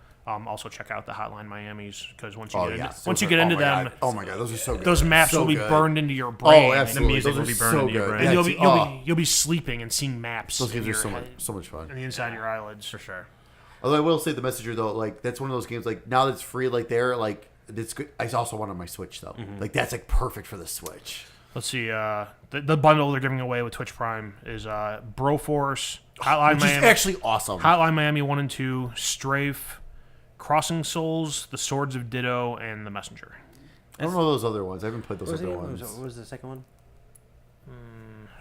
Also check out the Hotline Miamis because once you get into them, oh my god, those are so good. those maps so will be good. burned into your brain. Oh, absolutely. music Those will are be burned so into your good. brain. And Yeah, you'll be sleeping and seeing maps. those games in are your so much fun. on the inside of your eyelids. For sure. Although I will say the Messenger though, like that's one of those games like now that it's free, like there, like it's good. I also want on my Switch though. Like that's like perfect for the Switch. Let's see. The bundle they're giving away with Twitch Prime is Broforce, Hotline Which is Miami, actually awesome. Hotline Miami 1 and 2, Strafe, Crossing Souls, The Swords of Ditto, and The Messenger. I don't know those other ones. I haven't played those What was, other it? ones. What was the second one?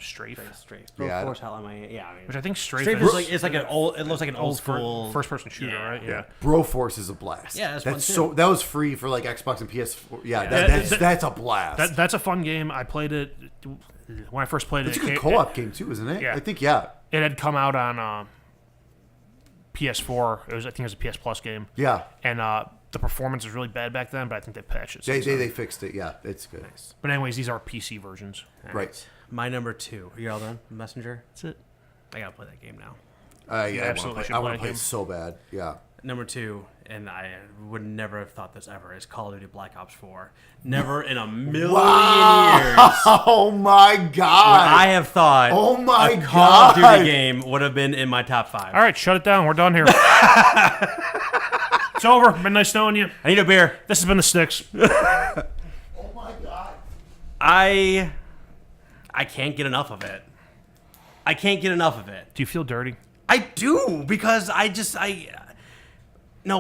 Strafe, Straight. Yeah, Force Hotline Miami. Yeah. I mean, which I think Strafe Strafe is is like it's like an old. It looks like an old school first-person shooter, Yeah. right? Yeah. Broforce is a blast. Yeah, that's fun, so too. that was free for like Xbox and PS4. Yeah, Yeah. that's a blast. That's a fun game. I played it when I first played it. It's a good co-op game too, isn't it? Yeah. I think yeah. It had come out on PS4. I think it was a PS Plus game, Yeah. and the performance was really bad back then. But I think they patched it. They since then. they fixed it. Yeah, it's good. But anyways, these are PC versions. Right. My number 2. Are you all done? Messenger. That's it. I gotta play that game now. Yeah, absolutely should I want play to play him. it so bad. Yeah. Number 2, and I would never have thought this ever, is Call of Duty Black Ops 4. Never in a million years Oh my would god. I have thought Oh my a Call of God. Duty game would have been in my top 5. All right, shut it down. We're done here. It's over. Been nice knowing you. I need a beer. This has been the Sticks. Oh my god. I can't get enough of it. I can't get enough of it. Do you feel dirty? I do, because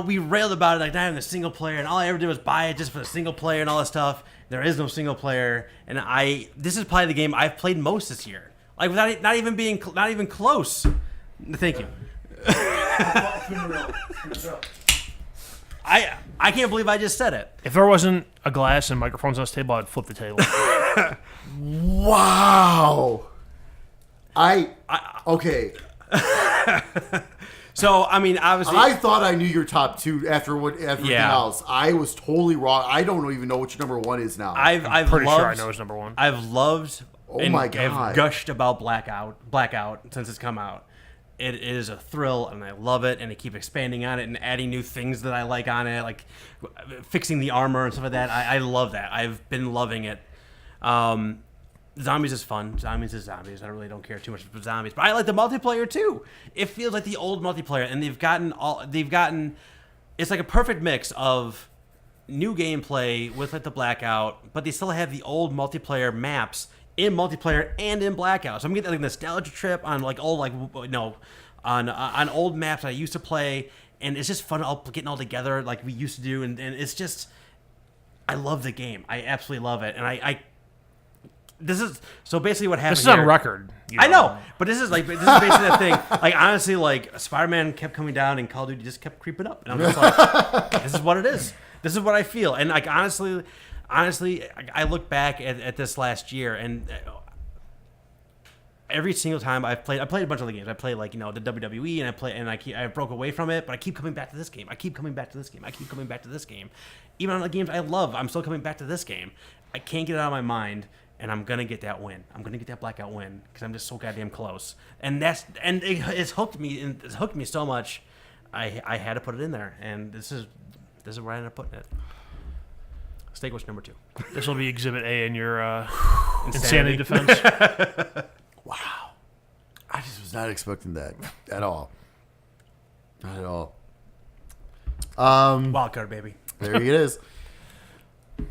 we railed about it like not having the single player, and all I ever did was buy it just for the single player and all that stuff. There is no single player, and this is probably the game I've played most this year. Like without it, not even close. Thank you. I can't believe I just said it. If there wasn't a glass and microphones on this table, I'd flip the table. Wow. Okay. So I mean, obviously, I thought I knew your top 2 after everything Yeah. else. I was totally wrong. I don't even know what your number 1 is now. I've Pretty loved, sure I know it's number 1. I've loved Oh my God. I've gushed about Blackout since it's come out. It is a thrill, and I love it, and they keep expanding on it and adding new things that I like on it, like fixing the armor and stuff like that. I love that. I've been loving it. Zombies is fun. Zombies is zombies. I really don't care too much about zombies, but I like the multiplayer too. It feels like the old multiplayer, and they've gotten. It's like a perfect mix of new gameplay with like the Blackout, but they still have the old multiplayer maps in multiplayer and in Blackout. So I'm getting like a nostalgia trip on like old on old maps I used to play, and it's just fun getting all together like we used to do, and it's just I love the game. I absolutely love it, and I this is so basically what happened. This is on record. I know, but this is basically the thing. Like honestly, like Spider-Man kept coming down, and Call of Duty just kept creeping up, and I'm just like, this is what it is. This is what I feel, and like honestly, I look back at this last year, and every single time I played a bunch of the games. I played like the WWE, and I broke away from it, but I keep coming back to this game. I keep coming back to this game. I keep coming back to this game. Even on the games I love, I'm still coming back to this game. I can't get it out of my mind, and I'm gonna get that win. I'm gonna get that Blackout win because I'm just so goddamn close. And it's hooked me, and it's hooked me so much. I had to put it in there, and this is where I ended up putting it. Steak was number 2. This will be Exhibit A in your insanity defense. Wow. I just was not expecting that at all. Not at all. Wild card, baby. There it is.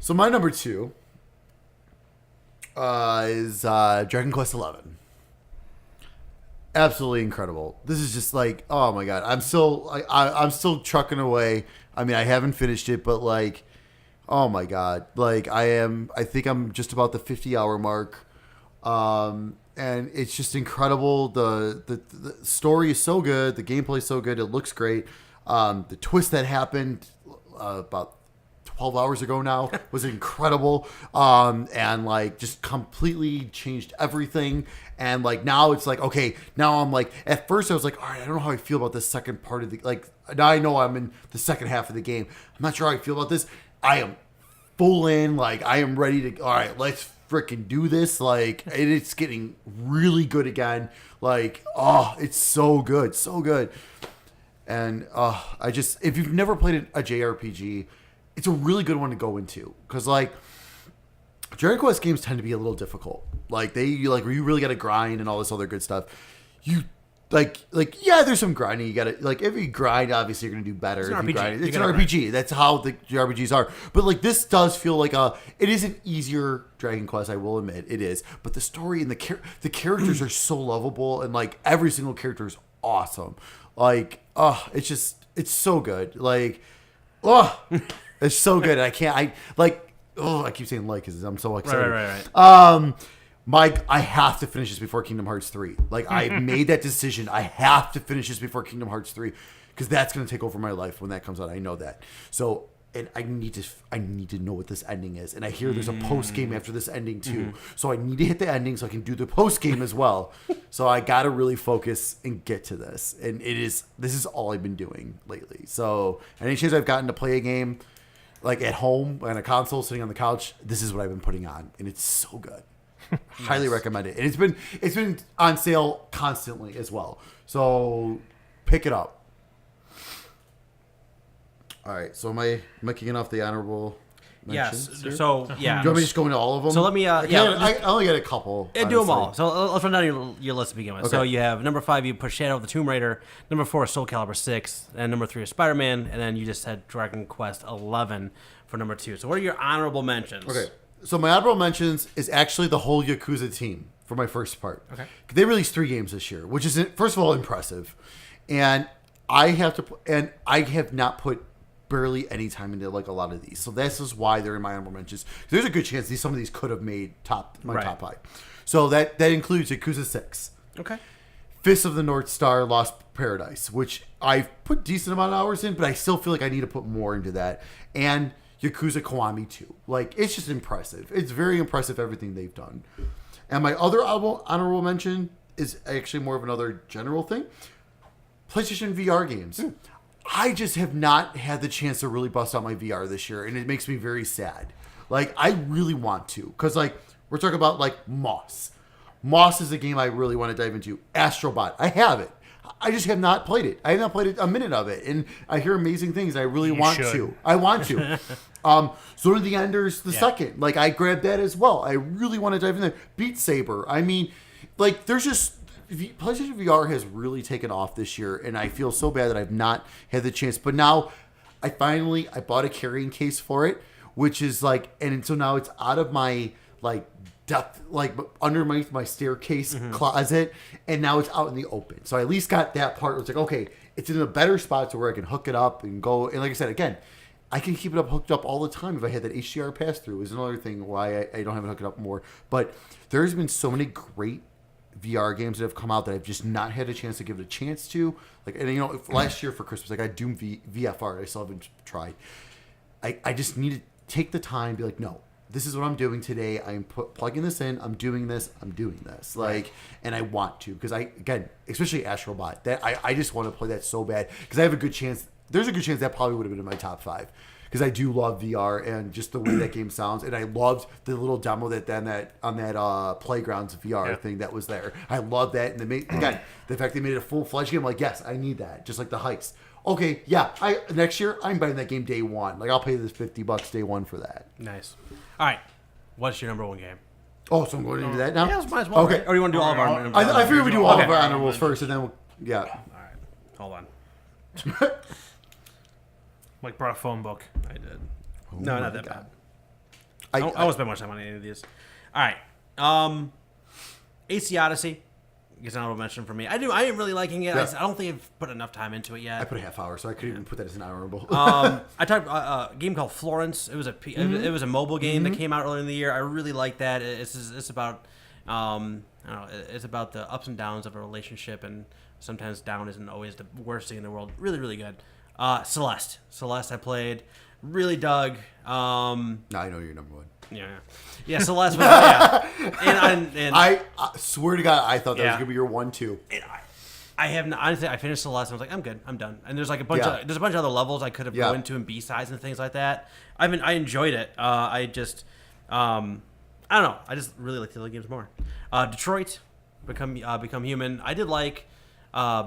So my number 2 is Dragon Quest XI. Absolutely incredible. This is just like, oh my God. I'm still trucking away. I mean, I haven't finished it, but like, oh my God. Like I think I'm just about the 50-hour mark. And it's just incredible. The story is so good. The gameplay is so good. It looks great. The twist that happened about 12 hours ago now was incredible. And like just completely changed everything. And like now it's like, okay, now I'm like, at first I was like, all right, I don't know how I feel about this second part of the, like, now I know I'm in the second half of the game. I'm not sure how I feel about this. I am full in, like I am ready to, all right, let's freaking do this. Like it's getting really good again. Like, oh, it's so good. So good. And if you've never played a JRPG, it's a really good one to go into. Cause like Dragon Quest games tend to be a little difficult. Like you really got to grind and all this other good stuff. You yeah, there's some grinding. You got to like if you grind, obviously you're gonna do better. It's an if RPG. You grind, it's an RPG. That's how the RPGs are. But like this does feel like it is an easier Dragon Quest. I will admit it is. But the story and the characters are so lovable, and like every single character is awesome. Like it's so good. Like it's so good. I keep saying like because I'm so excited. Right. I have to finish this before Kingdom Hearts 3. Like, I made that decision. I have to finish this before Kingdom Hearts 3 because that's going to take over my life when that comes out. I know that. So, and I need to know what this ending is. And I hear there's a post game after this ending too. Mm-hmm. So I need to hit the ending so I can do the post game as well. So I got to really focus and get to this. And this is all I've been doing lately. So any chance I've gotten to play a game like at home on a console sitting on the couch, this is what I've been putting on, and it's so good. Highly recommend it. And it's been on sale constantly as well. So pick it up. All right. So am I kicking off the honorable mentions? Yes. So yeah. Do you want me to just go into all of them? So let me. I only got a couple. Do them all. So let's run down your list to begin with. Okay. So you have number 5, you put Shadow of the Tomb Raider. Number 4 is Soul Calibur 6, and number 3 is Spider-Man, and then you just had Dragon Quest 11 for number 2. So what are your honorable mentions? Okay. So my honorable mentions is actually the whole Yakuza team for my first part. Okay. They released 3 games this year, which is first of all impressive, and I have not put barely any time into like a lot of these. So this is why they're in my honorable mentions. There's a good chance some of these could have made top 5. So that includes Yakuza 6. Okay. Fist of the North Star Lost Paradise, which I've put decent amount of hours in, but I still feel like I need to put more into that. And Yakuza Kiwami 2. Like, it's just impressive. It's very impressive everything they've done. And my other honorable mention is actually more of another general thing. PlayStation VR games. I just have not had the chance to really bust out my VR this year, and it makes me very sad. Like, I really want to. Because, like, We're talking about like Moss. Moss is a game I really want to dive into. Astrobot, I have it. I just have not played it. I have not played a minute of it, and I hear amazing things. I really want to. I want to. Sword of the Enders, the second. Like, I grabbed that as well. I really want to dive in there. Beat Saber. I mean, like, there's just... PlayStation VR has really taken off this year, and I feel so bad that I've not had the chance. But now, I bought a carrying case for it, which is like... And so now it's out of my, like... depth, like underneath my staircase closet, and now it's out in the open. So I at least got that part where it's like, okay, it's in a better spot to where I can hook it up and go. And like I said, again, I can keep it up hooked up all the time if I had that HDR pass through. Is another thing why I don't have it hooked up more. But there's been so many great VR games that have come out that I've just not had a chance to give it a chance to. Like, and you know, last year for Christmas, like I got Doom VFR. I still haven't tried. I just need to take the time, be like, no. This is what I'm doing today. I'm plugging this in. I'm doing this. Like, and I want to, because again, especially Astrobot, that I just want to play that so bad, because I have a good chance. There's a good chance that probably would have been in my top 5, because I do love VR and just the way that game sounds, and I loved the little demo on that Playgrounds VR thing that was there. I love that, and again, the fact they made it a full-fledged game. I'm like, yes, I need that, just like the Heist. Okay, yeah. Next year I'm buying that game day one. Like, I'll pay this $50 day one for that. Nice. All right. What's your number one game? Oh, so I'm going into that now? Yeah, might as well. Okay. Right? Or do you want to do all of our? I figured we do all of our honorables first, and then All right. Hold on. Mike brought a phone book. I did. No, not that bad. I won't spend much time on any of these. All right. AC Odyssey. Gets an honorable mention for me. I am really liking it. Yeah. I don't think I've put enough time into it yet. I put a half hour, so I couldn't even put that as an honorable. I talked a game called Florence. It was it was a mobile game that came out earlier in the year. I really like that. It's about I don't know. It's about the ups and downs of a relationship, and sometimes down isn't always the worst thing in the world. Really, really good. Celeste I played. Really dug. Now I know you're number one. Yeah. Celeste was and I swear to God, I thought that was gonna be your 1-2. I have not, honestly. I finished Celeste and I was like, I'm good. I'm done. And there's like a bunch of other levels I could have go into and B-sides and things like that. I enjoyed it. I just I don't know. I just really like the other games more. Detroit, Become Human. I did like. I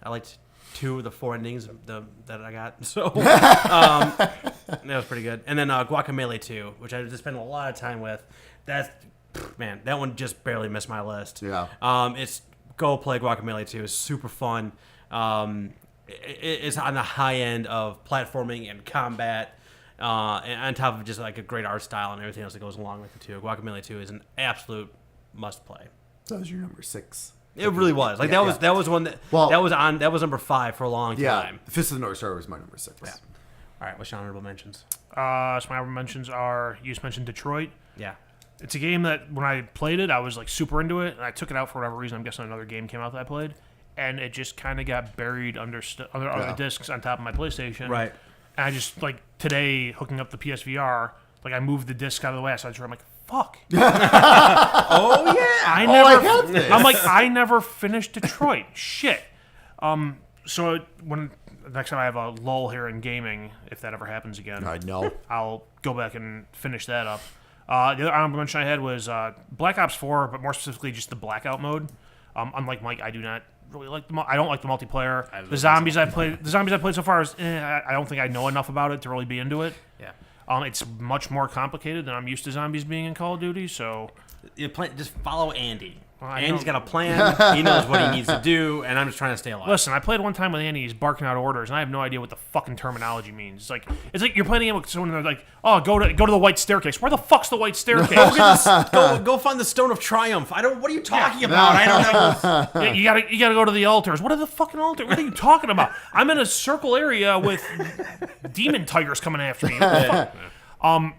liked 2 of the 4 endings that I got. So that was pretty good. And then Guacamelee 2, which I just spent a lot of time with. That one just barely missed my list. Yeah. It's go play Guacamelee 2. It's super fun. It's on the high end of platforming and combat. And on top of just like a great art style and everything else that goes along with it too. Guacamelee 2 is an absolute must play. That was your number 6. It really was. Like that was one that was number 5 for a long time. Fist of the North Star was my number 6. Yeah. All right, what's your honorable mentions? So my honorable mentions are, you just mentioned Detroit. Yeah. It's a game that when I played it, I was like super into it, and I took it out for whatever reason. I'm guessing another game came out that I played, and it just kind of got buried under other discs on top of my PlayStation. Right. And I just, like, today, hooking up the PSVR, like, I moved the disc out of the way. So I'm like, fuck. Oh, yeah. I never finished Detroit. Shit. So when next time I have a lull here in gaming, if that ever happens again, I know. I'll go back and finish that up. The other honorable mention I had was Black Ops 4, but more specifically just the Blackout mode. Unlike Mike, I do not really like I don't like the multiplayer. The zombies I've played so far is I don't think I know enough about it to really be into it. Yeah. It's much more complicated than I'm used to zombies being in Call of Duty. So just follow Andy. Andy's got a plan. He knows what he needs to do, and I'm just trying to stay alive. Listen, I played one time with Andy. He's barking out orders, and I have no idea what the fucking terminology means. It's like you're playing a game with someone, and they're like, "Oh, go to the white staircase." Where the fuck's the white staircase? Go find the Stone of Triumph. What are you talking about? I don't know. You gotta go to the altars. What are the fucking altars? What are you talking about? I'm in a circle area with demon tigers coming after me. What the fuck?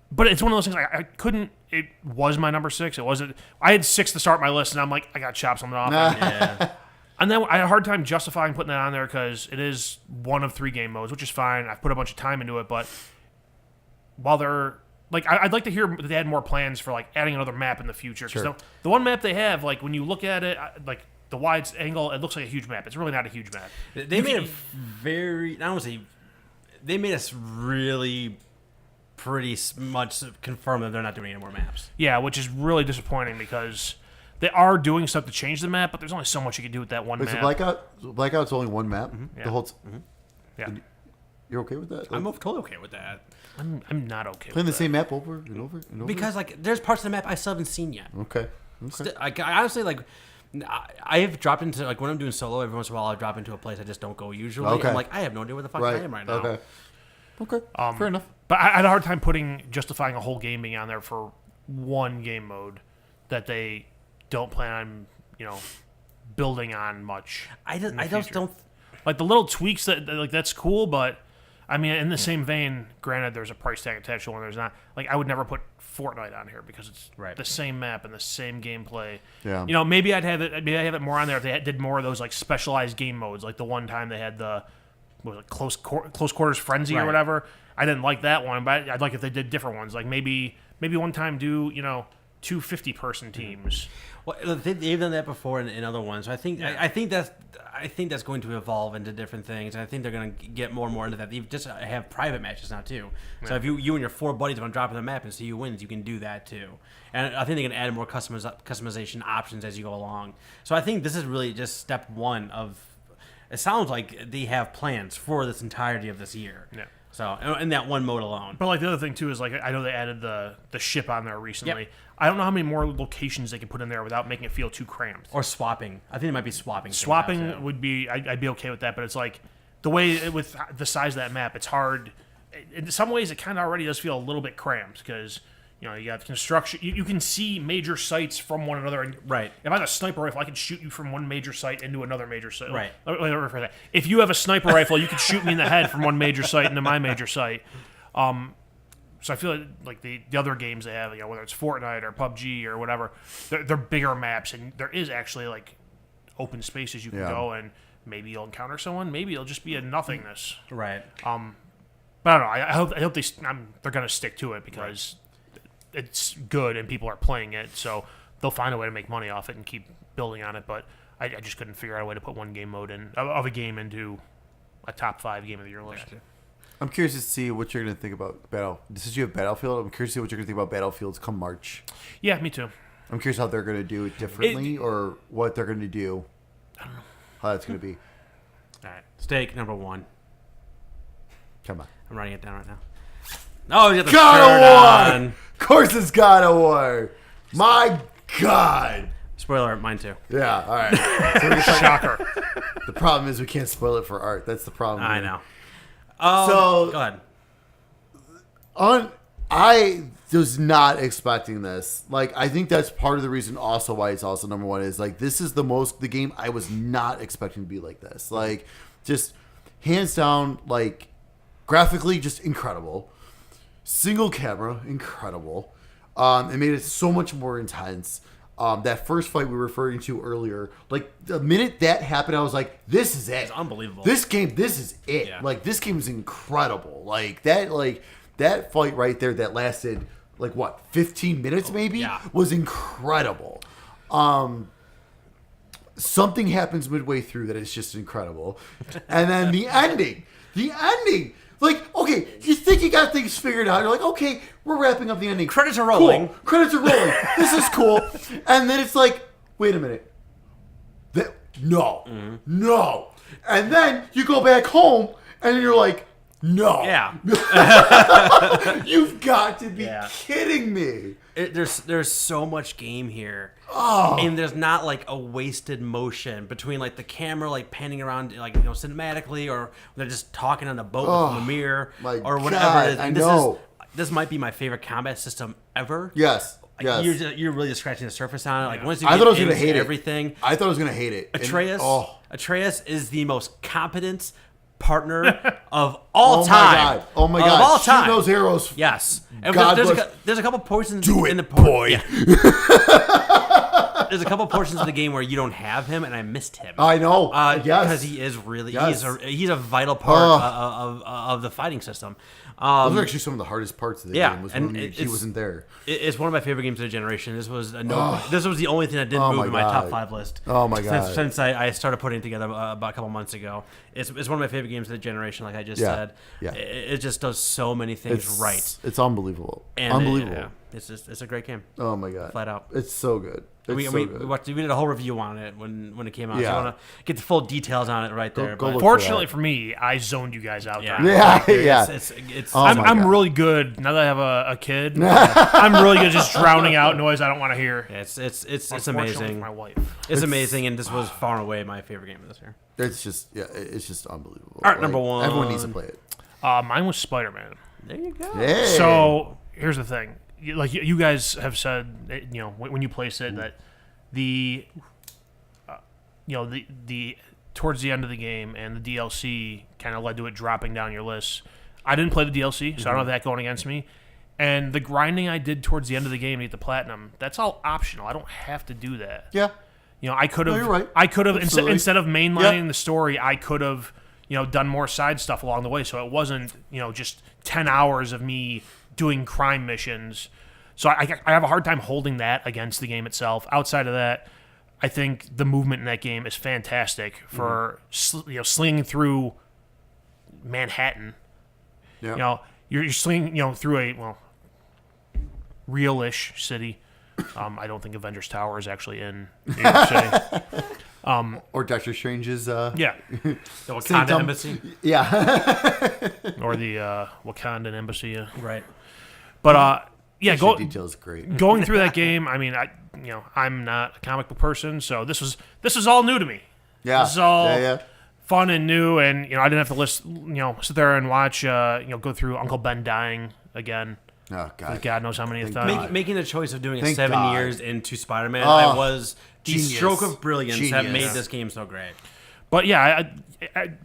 But it's one of those things I couldn't. It was my number 6. It wasn't. I had 6 to start my list, and I'm like, I got to chop something off. And then I had a hard time justifying putting that on there because it is one of 3 game modes, which is fine. I've put a bunch of time into it, but while they're like, I'd like to hear that they had more plans for like adding another map in the future. Because the one map they have, like when you look at it, like the wide angle, it looks like a huge map. It's really not a huge map. They made a very. I don't want to say. They made us really pretty much confirmed that they're not doing any more maps. Yeah, which is really disappointing because they are doing stuff to change the map, but there's only so much you can do with that one Wait, map. so Blackout's only one map. Yeah. The whole. Yeah, You're okay with that? I'm totally okay with that. I'm not okay Playing the with same map over and over and over. Because like there's parts of the map I still haven't seen yet. Okay. I honestly like. I have dropped into like when I'm doing solo. Every once in a while, I drop into a place I just don't go usually. Okay. I'm like, I have no idea where the fuck I am right now. Okay. Fair enough. But I had a hard time justifying a whole game being on there for one game mode that they don't plan on, building on much. I just future. don't. Like the little tweaks that's cool, but I mean, in the same vein, granted, there's a price tag attached to one. There's not. Like I would never put Fortnite on here because it's the same map and the same gameplay. Yeah. Maybe I'd have it. Maybe I have it more on there if they did more of those like specialized game modes. Like the one time they had the close quarters frenzy or whatever. I didn't like that one, but I'd like if they did different ones. Like maybe one time do 2 50-person teams. Well, they've done that before in other ones. So I think that's going to evolve into different things, and I think they're going to get more and more into that. They just have private matches now too. So if you and your 4 buddies want to drop in the map and see who wins, you can do that too. And I think they can add more customization options as you go along. So I think this is really just step one of. It sounds like they have plans for this entirety of this year. Yeah. So in that one mode alone. But like the other thing too is like I know they added the ship on there recently. Yep. I don't know how many more locations they can put in there without making it feel too cramped. Or swapping. I think it might be swapping. Swapping would be I'd be okay with that, but it's like the way with the size of that map, it's hard. In some ways, it kind of already does feel a little bit cramped because you have construction. You can see major sites from one another. And right. If I have a sniper rifle, I can shoot you from one major site into another major site. Right. If you have a sniper rifle, you can shoot me in the head from one major site into my major site. So I feel like the other games they have, whether it's Fortnite or PUBG or whatever, they're bigger maps, and there is actually like open spaces you can go, and maybe you'll encounter someone. Maybe it'll just be a nothingness. Right. But I don't know. I hope they're going to stick to it because it's good and people are playing it, so they'll find a way to make money off it and keep building on it. But I just couldn't figure out a way to put one game mode of a game into a top 5 game of the year list. Gotcha. I'm curious to see what you're going to think about Since you have Battlefield, I'm curious to see what you're going to think about Battlefields come March. Yeah, me too. I'm curious how they're going to do it differently or what they're going to do. I don't know. How that's going to be. All right. Steak number 1. Come on. I'm writing it down right now. Oh, you got the God shirt of War! on. Of course it's God of War. My God. Spoiler alert, mine too. Yeah, all right. So we can Shocker. the problem is we can't spoil it for Art. That's the problem. I here. know. So go ahead. I was not expecting this. Like, I think that's part of the reason also why it's also number 1 is like this is the game I was not expecting to be like this. Like, just hands down, like graphically, just incredible. Single camera, incredible. It made it so much more intense. That first fight we were referring to earlier, like the minute that happened, I was like, "This is it! It's unbelievable. This is it! Yeah. Like this game is incredible! Like that fight right there that lasted like what 15 minutes maybe was incredible. Something happens midway through that is just incredible, and then the ending. Like, okay, you think you got things figured out. You're like, okay, we're wrapping up the ending. Credits are rolling. Cool. Credits are rolling. This is cool. And then it's like, wait a minute. No. And then you go back home, and you're like, no. Yeah. You've got to be kidding me. There's so much game here. Oh. And there's not like a wasted motion between like the camera like panning around like cinematically or they're just talking on the boat with Lemire or whatever God, it is. And I know. This might be my favorite combat system ever. Yes. Like, you're really just scratching the surface on it. Like once you I get thought I was gonna hate everything. I thought I was gonna hate it. Atreus is the most competent partner of all time. Oh my God. Of all time. Shoot those arrows. Yes. And God there's a couple poisons Do it, in the boy. Yeah. there's a couple portions of the game where you don't have him, and I missed him. I know. Yes. Because he is really Yes. he's a vital part of the fighting system. Those are actually some of the hardest parts of the game. Was when he wasn't there. It's one of my favorite games of the generation. This was this was the only thing that didn't move in my top 5 list. Oh my god! Since I started putting it together about a couple months ago, it's one of my favorite games of the generation. Like I just said, it just does so many things right. It's unbelievable. And unbelievable. It's a great game. Oh my god! Flat out. It's so good. We did a whole review on it when it came out. So I want to get the full details on it right there. Go look Fortunately for me, I zoned you guys out. Yeah. It's I'm really good now that I have a kid. I'm really good at just drowning out noise I don't want to hear. It's Unfortunately amazing. for my wife. It's amazing, and this was far and away my favorite game of this year. It's just unbelievable. All right, number one. Everyone needs to play it. Mine was Spider-Man. There you go. Hey. So here's the thing, like you guys have said, when you place it that the towards the end of the game and the DLC kind of led to it dropping down your list. I didn't play the DLC, so I don't have that going against me. And the grinding I did towards the end of the game to get the platinum, that's all optional. I don't have to do that. Yeah. I could have. No, you're right. I could have instead of mainlining Yep. the story, I could have done more side stuff along the way. So it wasn't just 10 hours of me doing crime missions. So I have a hard time holding that against the game itself. Outside of that, I think the movement in that game is fantastic for slinging through Manhattan. Yeah. You're slinging through a real-ish city. I don't think Avengers Tower is actually in New York City. Or Doctor Strange's. Yeah, The Wakanda Embassy. Yeah. or the Wakandan Embassy. Right. But Details great. going through that game. I mean, I'm not a comic book person, so this was all new to me. Yeah. This is all Yeah. fun and new, and I didn't have to sit there and watch go through Uncle Ben dying again. Oh God. God knows how many Thank times. God. Making the choice of doing it Thank 7 God. years into Spider-Man, Oh, I was the genius. stroke of brilliance that Genius. made this game so great. But yeah,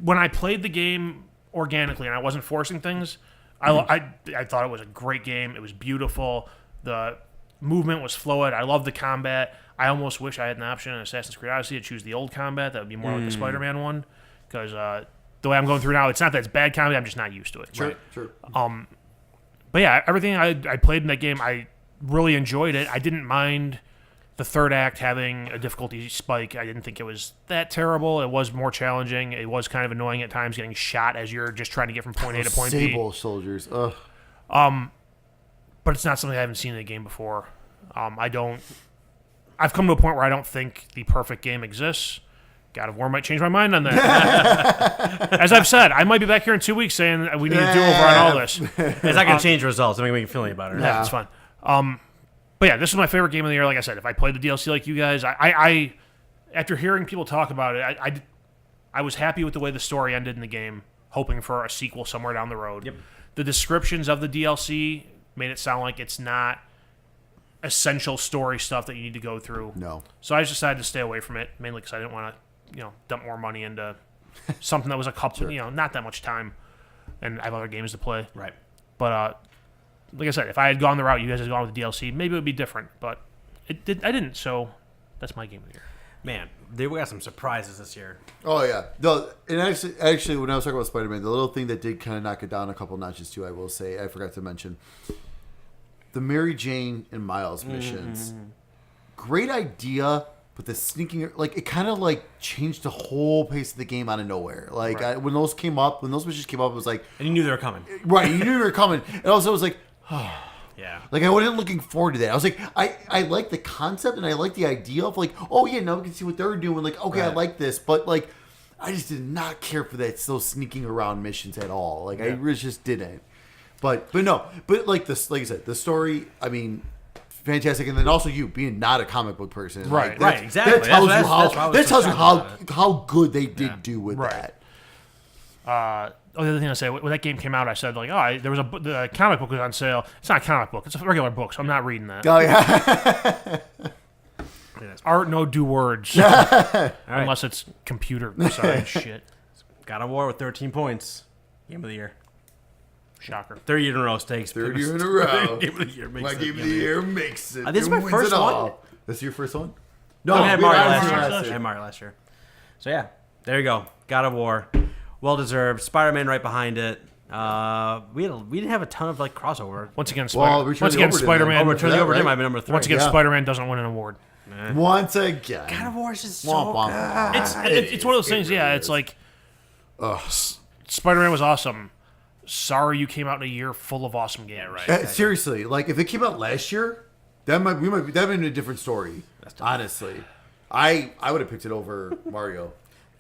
when I played the game organically and I wasn't forcing things, I thought it was a great game. It was beautiful. The movement was fluid. I love the combat. I almost wish I had an option in Assassin's Creed Odyssey to choose the old combat. That would be more like the Spider-Man one. Because the way I'm going through now, it's not that it's bad combat. I'm just not used to it. Sure. But yeah, everything I played in that game, I really enjoyed it. I didn't mind the third act having a difficulty spike. I didn't think it was that terrible. It was more challenging. It was kind of annoying at times getting shot as you're just trying to get from point A to point B. Sable soldiers. Ugh. But it's not something I haven't seen in a game before. I've come to a point where I don't think the perfect game exists. God of War might change my mind on that. As I've said, I might be back here in 2 weeks saying we need a do-over on all this. It's not going to change the results. It's going to make me feel any better. Yeah, it's fun. But yeah, this is my favorite game of the year. Like I said, if I played the DLC like you guys, I after hearing people talk about it, I was happy with the way the story ended in the game, hoping for a sequel somewhere down the road. Yep. The descriptions of the DLC made it sound like it's not essential story stuff that you need to go through. No. So I just decided to stay away from it, mainly because I didn't want to, dump more money into something that was a couple, not that much time, and I have other games to play. Right. But like I said, if I had gone the route you guys had gone with the DLC, maybe it would be different. But I didn't, so that's my game of the year. Man, we got some surprises this year. Oh yeah. No, and actually, when I was talking about Spider-Man, the little thing that did kind of knock it down a couple notches too, I will say, I forgot to mention, the Mary Jane and Miles missions. Great idea, but the sneaking, it kind of changed the whole pace of the game out of nowhere. Right. When those missions came up, it was like, And you knew they were coming. right, you knew they were coming, and also it was like, Yeah. I wasn't looking forward to that. I was like, I like the concept and I like the idea of oh yeah, now we can see what they're doing. Okay, I Right. like this, but I just did not care for that those sneaking around missions at all. I really just didn't. But no, like I said, the story, I mean, fantastic, and then also you being not a comic book person, Right, right, exactly. That tells That's you why I was that so tells you shocked how good they did do with Right. that. The other thing I say, when that game came out, I said there was the comic book was on sale. It's not a comic book; it's a regular book, so I'm not reading that. Oh yeah, Art no do words, Right. unless it's computer science shit. God of War with 13 points. Game of the year. Shocker. Third year in a row stakes. third year in a row. Game of the year makes My it game of the year makes it. This is It my wins first it all. one. This is your first one? No, I had we Mario had last Mario year. last I year. had Mario last year. So yeah, there you go. God of War, well deserved. Spider-Man right behind it. We didn't have a ton of like crossover. Once again, Well, Return of the Obra did Spider-Man. that. Return of the Obra right? might be number 3. Once again, Yeah. Spider-Man doesn't win an award. Once again. God of War is just so Womp, womp, good. womp. It's one of those things. Yeah, it's like Spider-Man was awesome. Sorry, you came out in a year full of awesome games. Seriously, like if it came out last year, that'd been a different story. Honestly, I would have picked it over Mario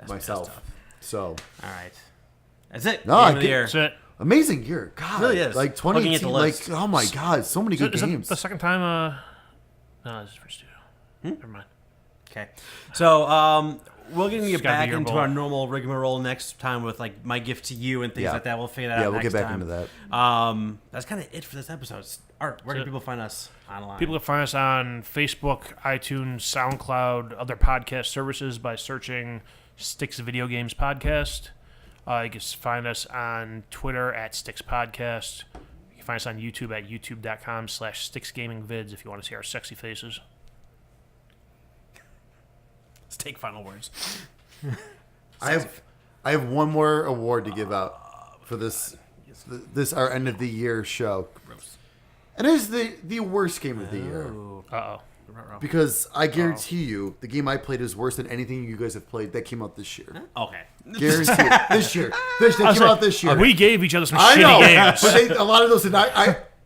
myself. tough. So All right, that's it. No, Game I of the get- year. That's it. amazing year. God, Really is. like Looking at 2018. the Like list. oh my God, so many good Is it games. the second time? No, this is first two. Never mind. Okay, so we're gonna get It's gotta be back your into ball. our normal rigmarole next time with like my gift to you and things Yeah. like that. We'll figure that out. Yeah, we'll next get back time. into that. That's kind of it for this episode. Art, where can people find us online? People can find us on Facebook, iTunes, SoundCloud, other podcast services by searching Sticks Video Games Podcast. You can find us on Twitter at Sticks Podcast. You can find us on YouTube at youtube.com/SticksGamingVids if you want to see our sexy faces. Let's take final words. I have one more award to give out for this our end of the year show, and it is the worst game of the year. Uh-oh. Because I guarantee you, the game I played is worse than anything you guys have played that came out this year. Okay. Guarantee it. This year. That came out this year. We gave each other some I shitty know. games. But a lot of those did not.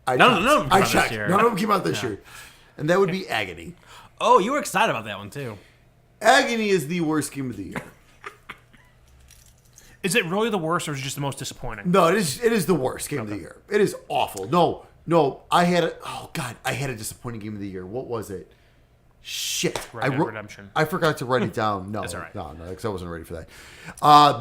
None of them came I out this checked. year. None of them came out this year. And that would be Agony. Oh, you were excited about that one too. Agony is the worst game of the year. Is it really the worst or is it just the most disappointing? No, it is the worst game of the year. It is awful. No, I had a disappointing game of the year. What was it? Shit. Red Dead Redemption. I forgot to write it down. No, That's all right. no, because I wasn't ready for that.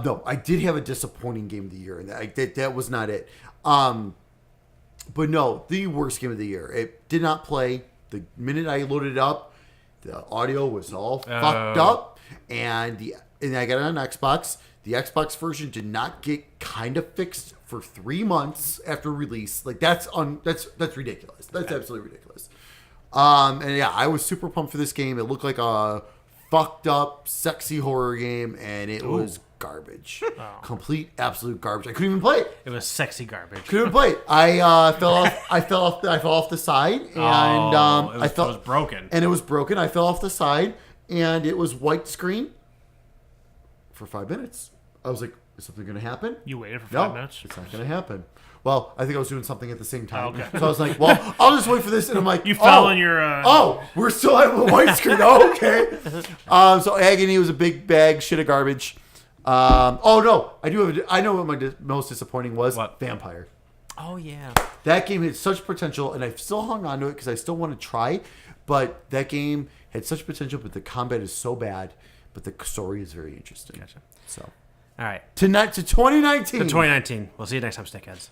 No, I did have a disappointing game of the year, and that was not it. But no, the worst game of the year. It did not play. The minute I loaded it up, the audio was all fucked up, and I got it on Xbox. The Xbox version did not get kind of fixed for 3 months after release. Like that's ridiculous. That's absolutely ridiculous. And yeah, I was super pumped for this game. It looked like a fucked up, sexy horror game, and it was garbage. Complete, absolute garbage. I couldn't even play it. It was sexy garbage. Couldn't even play it. I fell off the side, and it was broken. And it was broken. I fell off the side, and it was white screen for 5 minutes. I was like, is something going to happen? You waited for No, 5 minutes? it's not going to happen. Well, I think I was doing something at the same time. Okay. So I was like, well, I'll just wait for this. And I'm like, You fell in your... we're still at the white screen. Oh, okay. So Agony was a big bag, shit of garbage. No, I know what my most disappointing was. What? Vampire. Oh yeah. That game had such potential, and I've still hung on to it because I still want to try. But that game had such potential, but the combat is so bad. But the story is very interesting. Gotcha. So, All right. to 2019. To 2019. We'll see you next time, Stickheads.